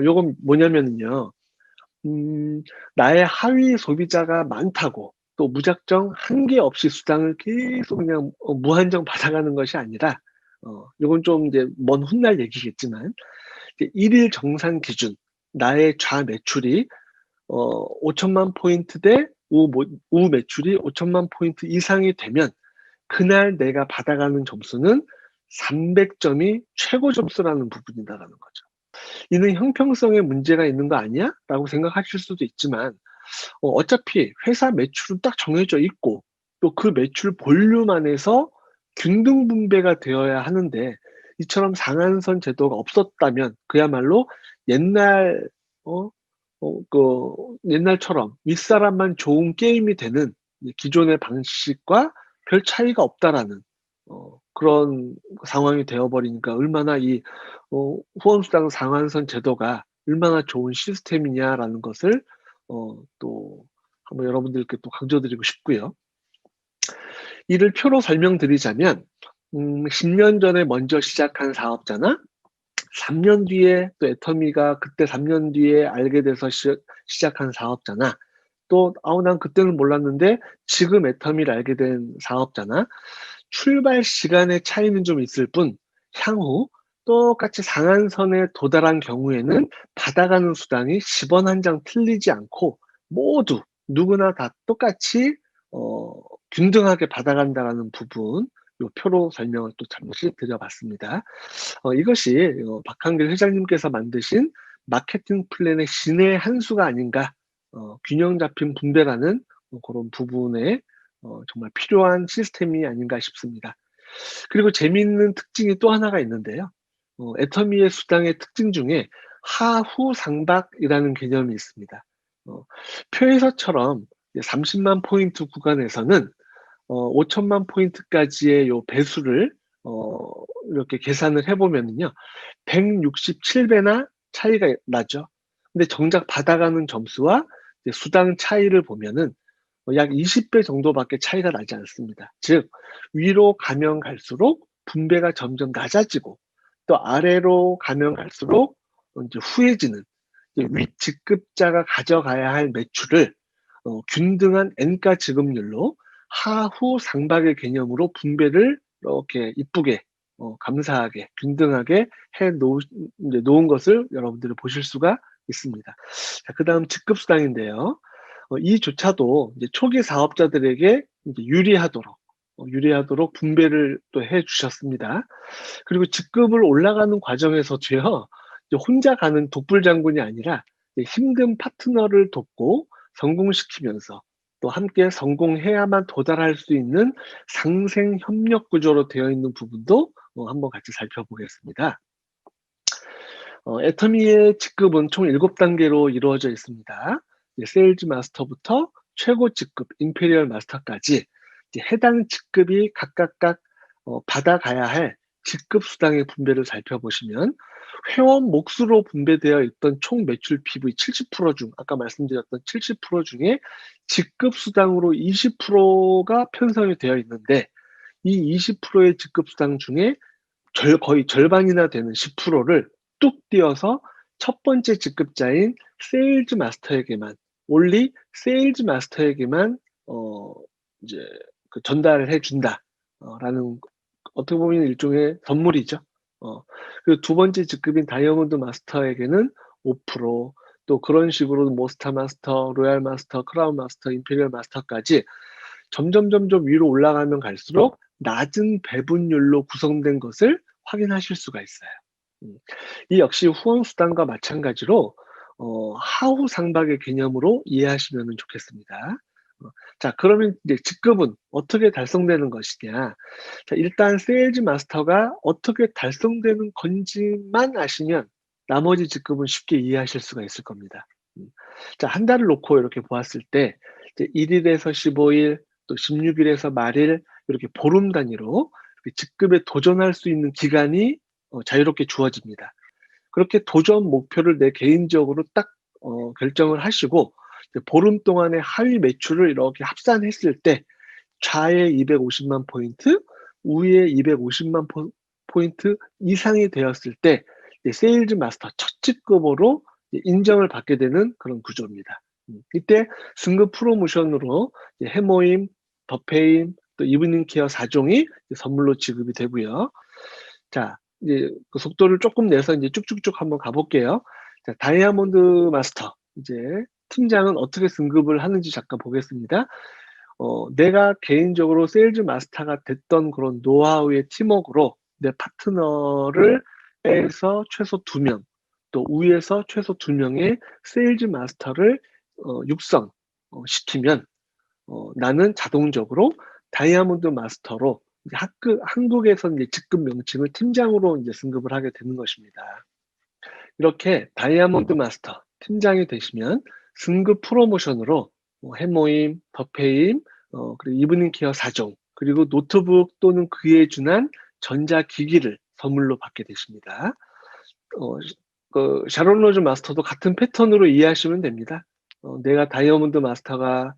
요건 뭐냐면요. 나의 하위 소비자가 많다고 또 무작정 한계 없이 수당을 계속 그냥 무한정 받아가는 것이 아니라, 요건 좀 이제 먼 훗날 얘기겠지만, 이제 일일 정산 기준, 나의 좌매출이 5천만 포인트 대 우 매출이 5천만 포인트 이상이 되면 그날 내가 받아가는 점수는 300점이 최고 점수라는 부분이다라는 거죠. 이는 형평성에 문제가 있는 거 아니야? 라고 생각하실 수도 있지만, 어차피 회사 매출은 딱 정해져 있고 또 그 매출 볼륨 안에서 균등 분배가 되어야 하는데, 이처럼 상한선 제도가 없었다면 그야말로 옛날 옛날처럼 윗사람만 좋은 게임이 되는 기존의 방식과 별 차이가 없다라는 그런 상황이 되어버리니까, 얼마나 이 후원수당 상한선 제도가 얼마나 좋은 시스템이냐라는 것을 또 한번 여러분들께 또 강조드리고 싶고요. 이를 표로 설명드리자면, 10년 전에 먼저 시작한 사업자나 3년 뒤에 또 애터미가 그때 3년 뒤에 알게 돼서 시작한 사업자나, 또 난 그때는 몰랐는데 지금 애터미를 알게 된 사업자나, 출발 시간의 차이는 좀 있을 뿐 향후 똑같이 상한선에 도달한 경우에는 받아가는 수당이 10원 한 장 틀리지 않고 모두 누구나 다 똑같이 균등하게 받아간다라는 부분, 요 표로 설명을 또 잠시 드려봤습니다. 이것이 박한길 회장님께서 만드신 마케팅 플랜의 신의 한 수가 아닌가, 균형 잡힌 분배라는 그런 부분에 정말 필요한 시스템이 아닌가 싶습니다. 그리고 재미있는 특징이 또 하나가 있는데요. 애터미의 수당의 특징 중에 하후 상박이라는 개념이 있습니다. 표에서처럼 30만 포인트 구간에서는 5천만 포인트까지의 요 배수를 이렇게 계산을 해보면요, 167배나 차이가 나죠. 근데 정작 받아가는 점수와 이제 수당 차이를 보면은 약 20배 정도밖에 차이가 나지 않습니다. 즉, 위로 가면 갈수록 분배가 점점 낮아지고, 또 아래로 가면 갈수록 이제 후해지는, 이제 윗 직급자가 가져가야 할 매출을 균등한 N가 지급률로 하후 상박의 개념으로 분배를 이렇게 이쁘게 감사하게 균등하게 놓은 것을 여러분들이 보실 수가 있습니다. 자, 그다음 직급수당인데요. 이조차도 이제 초기 사업자들에게 이제 유리하도록 분배를 또 해주셨습니다. 그리고 직급을 올라가는 과정에서도요, 이제 혼자 가는 독불장군이 아니라 이제 힘든 파트너를 돕고 성공시키면서 또 함께 성공해야만 도달할 수 있는 상생 협력 구조로 되어 있는 부분도 한번 같이 살펴보겠습니다. 애터미의 직급은 총 7단계로 이루어져 있습니다. 세일즈 마스터부터 최고 직급 임페리얼 마스터까지 이제 해당 직급이 각각 받아가야 할 직급 수당의 분배를 살펴보시면, 회원 몫으로 분배되어 있던 총 매출 PV 70% 중, 아까 말씀드렸던 70% 중에 직급 수당으로 20%가 편성이 되어 있는데, 이 20%의 직급 수당 중에 거의 절반이나 되는 10%를 뚝 띄어서 첫 번째 직급자인 세일즈 마스터에게만, 올리 세일즈 마스터에게만 이제 전달을 해준다라는, 어떻게 보면 일종의 선물이죠. 그리고 두 번째 직급인 다이아몬드 마스터에게는 5%, 또 그런 식으로 모스타 마스터, 로얄 마스터, 크라운 마스터, 임페리얼 마스터까지 점점 위로 올라가면 갈수록 낮은 배분율로 구성된 것을 확인하실 수가 있어요. 이 역시 후원수당과 마찬가지로 하후 상박의 개념으로 이해하시면 좋겠습니다. 자, 그러면 이제 직급은 어떻게 달성되는 것이냐. 자, 일단 세일즈 마스터가 어떻게 달성되는 건지만 아시면 나머지 직급은 쉽게 이해하실 수가 있을 겁니다. 자, 한 달을 놓고 이렇게 보았을 때 이제 1일에서 15일, 또 16일에서 말일, 이렇게 보름 단위로 직급에 도전할 수 있는 기간이 자유롭게 주어집니다. 그렇게 도전 목표를 내 개인적으로 딱 결정을 하시고 이제 보름 동안의 하위 매출을 이렇게 합산했을 때 좌에 250만 포인트, 우에 250만 포인트 이상이 되었을 때 이제 세일즈 마스터 첫 직급으로 이제 인정을 받게 되는 그런 구조입니다. 이때 승급 프로모션으로 이제 해모임, 더페임, 또 이브닝 케어 4종이 선물로 지급이 되고요. 자, 이제 그 속도를 조금 내서 이제 쭉쭉쭉 한번 가볼게요. 자, 다이아몬드 마스터 이제 팀장은 어떻게 승급을 하는지 잠깐 보겠습니다. 내가 개인적으로 세일즈 마스터가 됐던 그런 노하우의 팀워크로 내 파트너를 빼서 최소 2명, 또 위에서 최소 2명의 세일즈 마스터를 육성 시키면 나는 자동적으로 다이아몬드 마스터로 이제 한국에서 이제 직급 명칭을 팀장으로 이제 승급을 하게 되는 것입니다. 이렇게 다이아몬드 마스터 팀장이 되시면 승급 프로모션으로 해모임, 더페임, 그리고 이브닝 케어 4종, 그리고 노트북 또는 그에 준한 전자기기를 선물로 받게 되십니다. 그 샤론 로즈 마스터도 같은 패턴으로 이해하시면 됩니다. 내가 다이아몬드 마스터가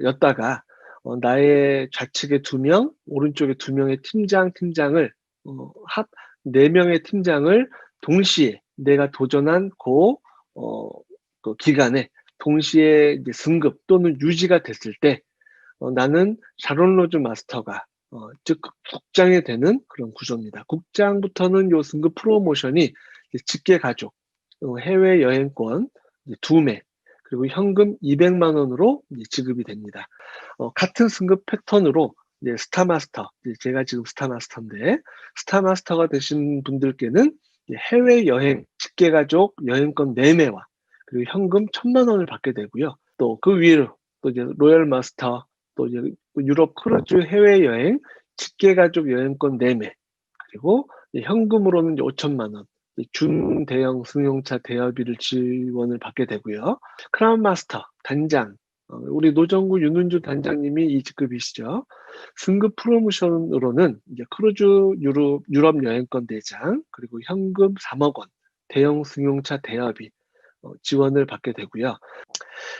였다가 나의 좌측에 2명, 오른쪽에 2명의 팀장을 합 4명의 팀장을 동시에 내가 도전한 그 기간에 동시에 이제 승급 또는 유지가 됐을 때 나는 샤론 로즈 마스터가 즉 국장이 되는 그런 구조입니다. 국장부터는 요 승급 프로모션이 직계 가족, 해외 여행권 2매, 그리고 현금 200만 원으로 지급이 됩니다. 같은 승급 패턴으로 이제 스타마스터, 제가 지금 스타마스터인데 스타마스터가 되신 분들께는 해외 여행 직계 가족 여행권 4매와 그리고 현금 1,000만 원을 받게 되고요. 또 그 위로 또 이제 로열 마스터, 또 이제 유럽 크루즈 해외 여행 직계 가족 여행권 4매, 그리고 현금으로는 이제 5,000만 원, 중대형 승용차 대여비를 지원을 받게 되고요. 크라운 마스터 단장, 우리 노정구 윤은주 단장님이 이 직급이시죠. 승급 프로모션으로는 이제 크루즈 유럽 여행권 4장, 그리고 현금 3억 원, 대형 승용차 대여비 지원을 받게 되고요.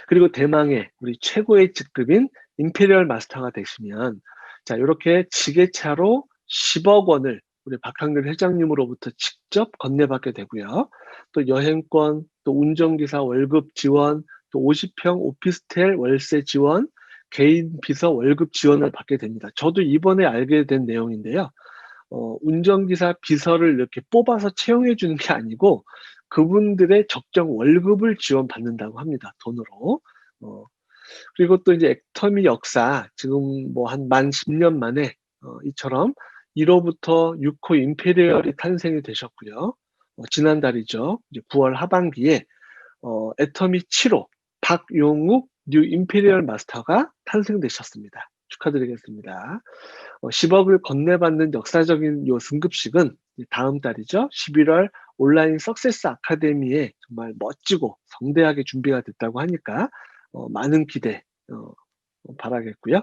그리고 대망의 우리 최고의 직급인 임페리얼 마스터가 되시면 자, 이렇게 지게차로 10억 원을 우리 박한글 회장님으로부터 직접 건네받게 되고요. 또 여행권, 또 운전기사 월급 지원, 또 50평 오피스텔 월세 지원, 개인 비서 월급 지원을 받게 됩니다. 저도 이번에 알게 된 내용인데요. 운전기사 비서를 이렇게 뽑아서 채용해 주는 게 아니고 그분들의 적정 월급을 지원받는다고 합니다. 돈으로. 그리고 또 이제 액터미 역사, 지금 뭐 한 만 10년 만에 이처럼 1호부터 6호 임페리얼이 탄생이 되셨고요. 지난달이죠. 이제 9월 하반기에 애터미 7호 박용욱 뉴 임페리얼 마스터가 탄생되셨습니다. 축하드리겠습니다. 10억을 건네받는 역사적인 요 승급식은 다음 달이죠. 11월 온라인 석세스 아카데미에 정말 멋지고 성대하게 준비가 됐다고 하니까 많은 기대 바라겠고요.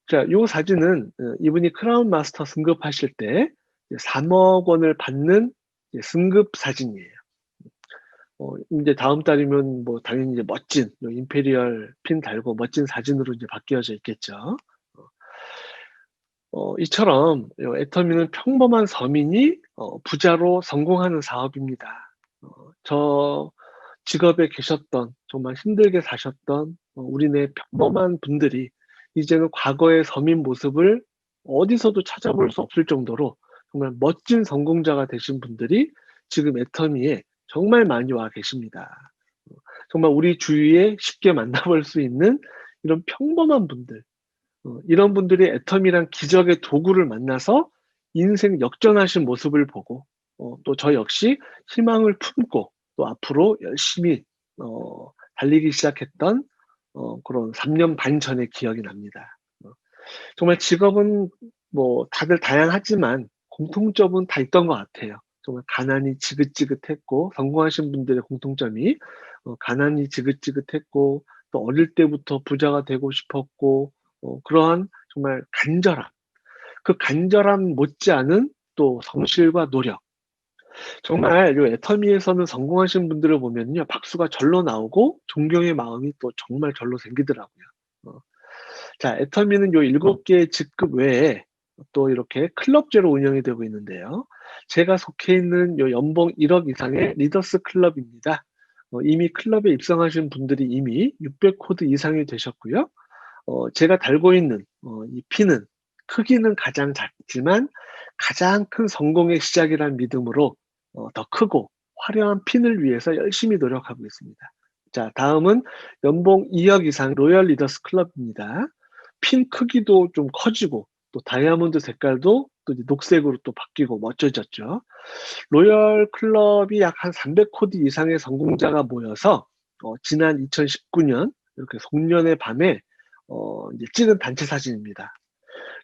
자, 요 사진은 이분이 크라운 마스터 승급하실 때 3억 원을 받는 승급 사진이에요. 이제 다음 달이면 뭐 당연히 이제 멋진 임페리얼 핀 달고 멋진 사진으로 이제 바뀌어져 있겠죠. 이처럼 애터미는 평범한 서민이 부자로 성공하는 사업입니다. 저 직업에 계셨던 정말 힘들게 사셨던 우리네 평범한 분들이 이제는 과거의 서민 모습을 어디서도 찾아볼 수 없을 정도로 정말 멋진 성공자가 되신 분들이 지금 애터미에 정말 많이 와 계십니다. 정말 우리 주위에 쉽게 만나볼 수 있는 이런 평범한 분들, 이런 분들이 애터미란 기적의 도구를 만나서 인생 역전하신 모습을 보고 또 저 역시 희망을 품고 또 앞으로 열심히 달리기 시작했던 그런 3년 반 전의 기억이 납니다. 정말 직업은 뭐 다들 다양하지만 공통점은 다 있던 것 같아요. 정말 가난이 지긋지긋했고 성공하신 분들의 공통점이 가난이 지긋지긋했고 또 어릴 때부터 부자가 되고 싶었고 그러한 정말 간절함, 그 간절함 못지않은 또 성실과 노력, 정말 요 애터미에서는 성공하신 분들을 보면요. 박수가 절로 나오고 존경의 마음이 또 정말 절로 생기더라고요. 어. 자, 애터미는 요 7개의 직급 외에 또 이렇게 클럽제로 운영이 되고 있는데요. 제가 속해 있는 요 연봉 1억 이상의 리더스 클럽입니다. 이미 클럽에 입성하신 분들이 이미 600코드 이상이 되셨고요. 제가 달고 있는 이 핀은 크기는 가장 작지만 가장 큰 성공의 시작이란 믿음으로 더 크고 화려한 핀을 위해서 열심히 노력하고 있습니다. 자, 다음은 연봉 2억 이상 로열 리더스 클럽입니다. 핀 크기도 좀 커지고 또 다이아몬드 색깔도 또 이제 녹색으로 또 바뀌고 멋져졌죠. 로열 클럽이 약 한 300코드 이상의 성공자가 모여서 지난 2019년 이렇게 송년회 밤에 이제 찍은 단체 사진입니다.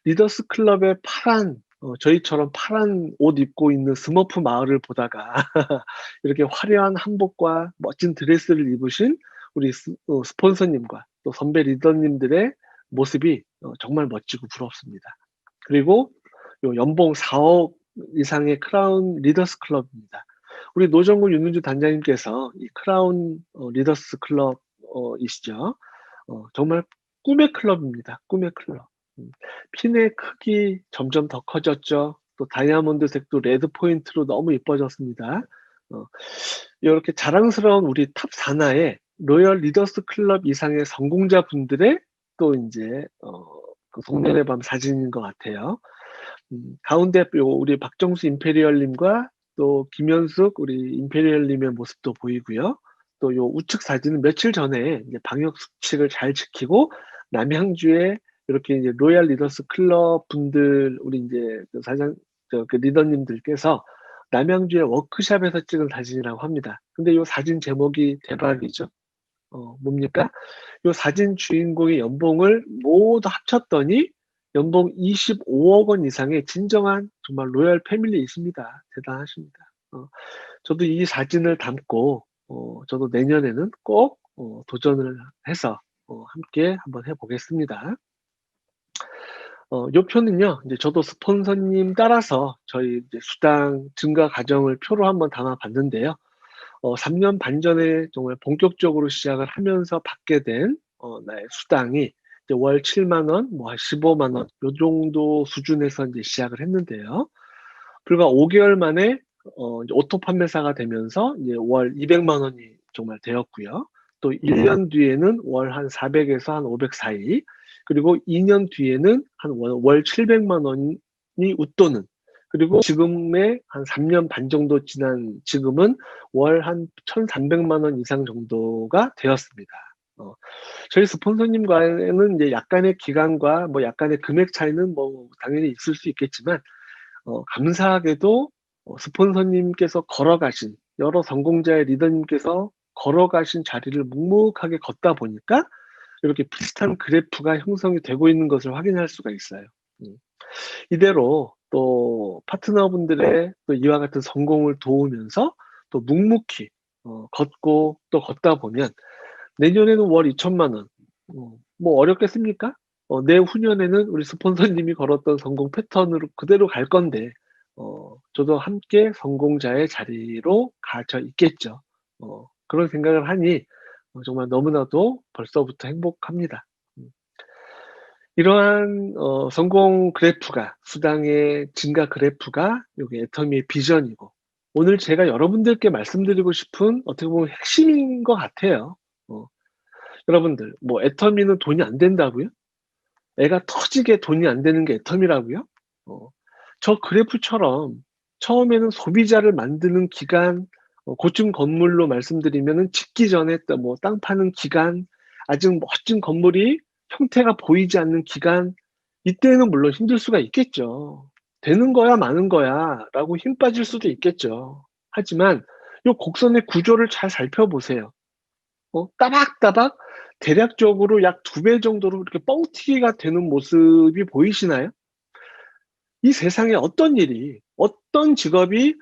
리더스 클럽의 파란 저희처럼 파란 옷 입고 있는 스머프 마을을 보다가 이렇게 화려한 한복과 멋진 드레스를 입으신 우리 스폰서님과 또 선배 리더님들의 모습이 정말 멋지고 부럽습니다. 그리고 요 연봉 4억 이상의 크라운 리더스 클럽입니다. 우리 노정근 윤은주 단장님께서 이 크라운 리더스 클럽 이시죠. 정말 꿈의 클럽입니다. 꿈의 클럽. 핀의 크기 점점 더 커졌죠. 또 다이아몬드색도 레드 포인트로 너무 이뻐졌습니다. 이렇게 자랑스러운 우리 탑 산하의 로열 리더스 클럽 이상의 성공자 분들의 또 이제 그 송년회 밤 사진인 것 같아요. 가운데 우리 박정수 임페리얼님과 또 김현숙 우리 임페리얼님의 모습도 보이고요. 또 요 우측 사진은 며칠 전에 이제 방역 수칙을 잘 지키고 남양주에 이렇게 이제 로얄 리더스 클럽 분들 우리 이제 그 그 리더님들께서 남양주의 워크샵에서 찍은 사진이라고 합니다. 근데 요 사진 제목이 대박이죠. 뭡니까? 요 사진 주인공의 연봉을 모두 합쳤더니 연봉 25억 원 이상의 진정한 정말 로얄 패밀리 있습니다. 대단하십니다. 저도 이 사진을 담고 저도 내년에는 꼭 도전을 해서 함께 한번 해보겠습니다. 요 표는요, 이제 저도 스폰서님 따라서 저희 이제 수당 증가 과정을 표로 한번 담아봤는데요. 3년 반 전에 정말 본격적으로 시작을 하면서 받게 된 나의 수당이 이제 월 7만 원, 뭐 한 15만 원, 요 정도 수준에서 이제 시작을 했는데요. 불과 5개월 만에 이제 오토 판매사가 되면서 이제 월 200만 원이 정말 되었고요. 또 1년 뒤에는 월 한 400에서 한 500 사이, 그리고 2년 뒤에는 한 월 700만 원이 웃도는, 그리고 지금의 한 3년 반 정도 지난 지금은 월 한 1,300만 원 이상 정도가 되었습니다. 저희 스폰서님과는 이제 약간의 기간과 뭐 약간의 금액 차이는 뭐 당연히 있을 수 있겠지만, 감사하게도 스폰서님께서 걸어가신, 여러 성공자의 리더님께서 걸어가신 자리를 묵묵하게 걷다 보니까 이렇게 비슷한 그래프가 형성이 되고 있는 것을 확인할 수가 있어요. 이대로 또 파트너분들의 또 이와 같은 성공을 도우면서 또 묵묵히 걷고 또 걷다 보면 내년에는 월 2천만 원, 뭐 어렵겠습니까? 내후년에는 우리 스폰서님이 걸었던 성공 패턴으로 그대로 갈 건데, 저도 함께 성공자의 자리로 갇혀 있겠죠. 그런 생각을 하니 정말 너무나도 벌써부터 행복합니다. 이러한 성공 그래프가, 수당의 증가 그래프가 여기 애터미의 비전이고, 오늘 제가 여러분들께 말씀드리고 싶은 어떻게 보면 핵심인 것 같아요. 여러분들, 뭐 애터미는 돈이 안 된다고요? 애가 터지게 돈이 안 되는 게 애터미라고요? 저 그래프처럼 처음에는 소비자를 만드는 기간, 고층 건물로 말씀드리면은 짓기 전에 뭐 땅 파는 기간, 아직 멋진 건물이 형태가 보이지 않는 기간, 이때는 물론 힘들 수가 있겠죠. 되는 거야 마는 거야 라고 힘 빠질 수도 있겠죠. 하지만 이 곡선의 구조를 잘 살펴보세요. 따박따박 대략적으로 약 2배 정도로 이렇게 뻥튀기가 되는 모습이 보이시나요? 이 세상에 어떤 일이, 어떤 직업이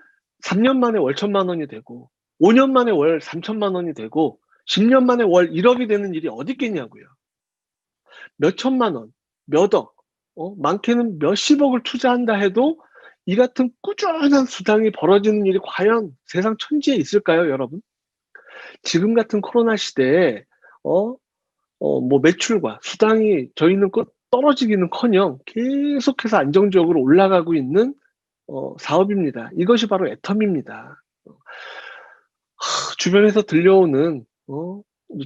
3년 만에 월 1,000만 원이 되고 5년 만에 월 3,000만 원이 되고 10년 만에 월 1억이 되는 일이 어디 있겠냐고요. 몇 천만 원, 몇 억, 많게는 몇십억을 투자한다 해도 이 같은 꾸준한 수당이 벌어지는 일이 과연 세상 천지에 있을까요, 여러분? 지금 같은 코로나 시대에 뭐 매출과 수당이 저희는 떨어지기는커녕 계속해서 안정적으로 올라가고 있는 사업입니다. 이것이 바로 애텀입니다. 주변에서 들려오는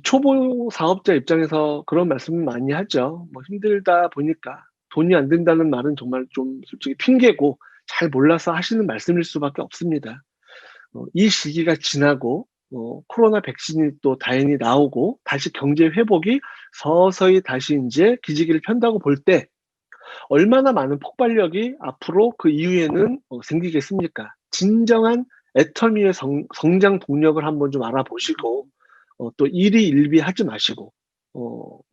초보 사업자 입장에서 그런 말씀을 많이 하죠. 뭐 힘들다 보니까 돈이 안 된다는 말은 정말 좀 솔직히 핑계고 잘 몰라서 하시는 말씀일 수밖에 없습니다. 이 시기가 지나고 코로나 백신이 또 다행히 나오고 다시 경제 회복이 서서히 다시 이제 기지개를 편다고 볼 때 얼마나 많은 폭발력이 앞으로 그 이후에는 생기겠습니까? 진정한 애터미의 성장 동력을 한번 좀 알아보시고 또 일희일비하지 마시고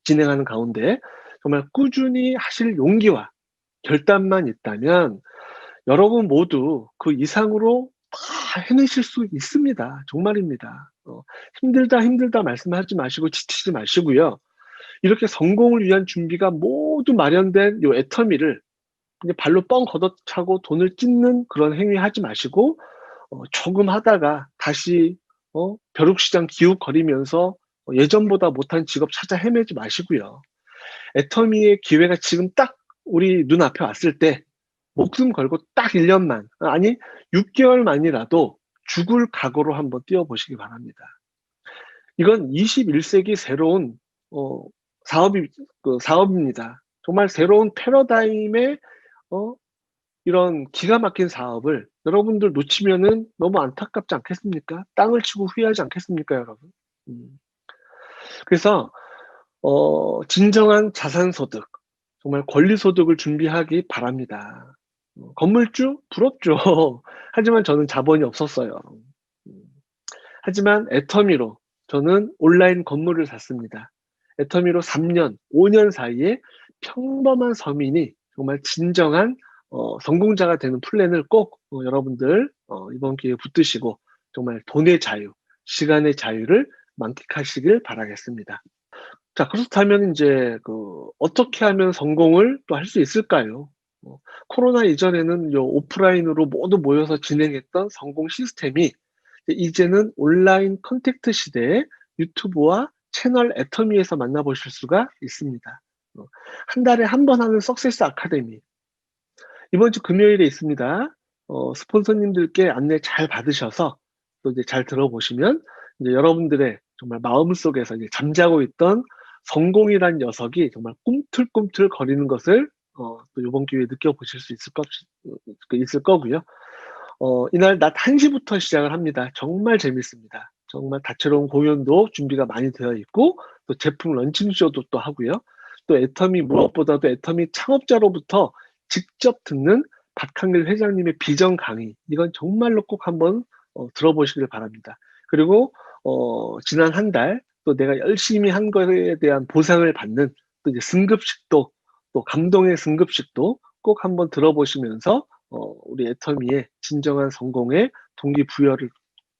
진행하는 가운데 정말 꾸준히 하실 용기와 결단만 있다면 여러분 모두 그 이상으로 다 해내실 수 있습니다. 정말입니다. 힘들다 말씀하지 마시고 지치지 마시고요. 이렇게 성공을 위한 준비가 모두 마련된 요 애터미를 그냥 발로 뻥 걷어차고 돈을 찢는 그런 행위 하지 마시고 조금 하다가 다시 벼룩시장 기웃거리면서 예전보다 못한 직업 찾아 헤매지 마시고요. 애터미의 기회가 지금 딱 우리 눈앞에 왔을 때 목숨 걸고 딱 1년만 아니 6개월만이라도 죽을 각오로 한번 뛰어보시기 바랍니다. 이건 21세기 새로운 사업입니다. 정말 새로운 패러다임의 이런 기가 막힌 사업을 여러분들 놓치면은 너무 안타깝지 않겠습니까? 땅을 치고 후회하지 않겠습니까, 여러분? 그래서 진정한 자산소득, 정말 권리소득을 준비하기 바랍니다. 건물주 부럽죠. 하지만 저는 자본이 없었어요. 하지만 애터미로 저는 온라인 건물을 샀습니다. 애터미로 3년, 5년 사이에 평범한 서민이 정말 진정한 성공자가 되는 플랜을 꼭 여러분들 이번 기회에 붙드시고 정말 돈의 자유, 시간의 자유를 만끽하시길 바라겠습니다. 자, 그렇다면 이제 어떻게 하면 성공을 또 할 수 있을까요? 코로나 이전에는 오프라인으로 모두 모여서 진행했던 성공 시스템이 이제는 온라인 컨택트 시대에 유튜브와 채널 애터미에서 만나보실 수가 있습니다. 한 달에 한 번 하는 석세스 아카데미. 이번 주 금요일에 있습니다. 스폰서님들께 안내 잘 받으셔서 또 이제 잘 들어보시면 이제 여러분들의 정말 마음속에서 이제 잠자고 있던 성공이란 녀석이 정말 꿈틀꿈틀 거리는 것을 또 이번 기회에 느껴보실 수 있을 거고요. 이날 낮 1시부터 시작을 합니다. 정말 재밌습니다. 정말 다채로운 공연도 준비가 많이 되어 있고 또 제품 런칭쇼도 또 하고요. 또 애터미 무엇보다도 애터미 창업자로부터 직접 듣는 박한길 회장님의 비전 강의 이건 정말로 꼭 한번 들어보시길 바랍니다. 그리고 지난 한 달 또 내가 열심히 한 거에 대한 보상을 받는 또 이제 승급식도 또 감동의 승급식도 꼭 한번 들어보시면서 우리 애터미의 진정한 성공의 동기부여를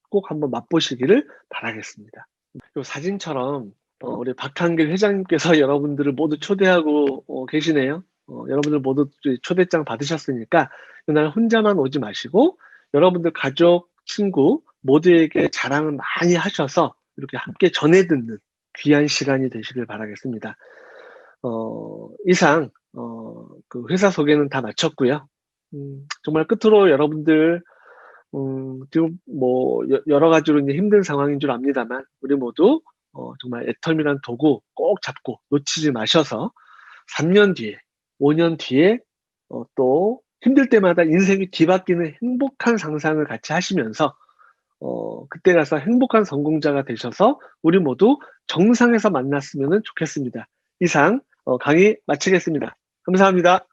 꼭 한번 맛보시기를 바라겠습니다. 이 사진처럼 우리 박한길 회장님께서 여러분들을 모두 초대하고 계시네요. 여러분들 모두 초대장 받으셨으니까 그날 혼자만 오지 마시고 여러분들 가족, 친구 모두에게 자랑을 많이 하셔서 이렇게 함께 전해 듣는 귀한 시간이 되시길 바라겠습니다. 이상 그 회사 소개는 다 마쳤고요. 정말 끝으로 여러분들 지금 뭐 여러 가지로 이제 힘든 상황인 줄 압니다만 우리 모두 정말 애텀이란 도구 꼭 잡고 놓치지 마셔서 3년 뒤에 5년 뒤에 또 힘들 때마다 인생이 뒤바뀌는 행복한 상상을 같이 하시면서 그때 가서 행복한 성공자가 되셔서 우리 모두 정상에서 만났으면 좋겠습니다. 이상 강의 마치겠습니다. 감사합니다.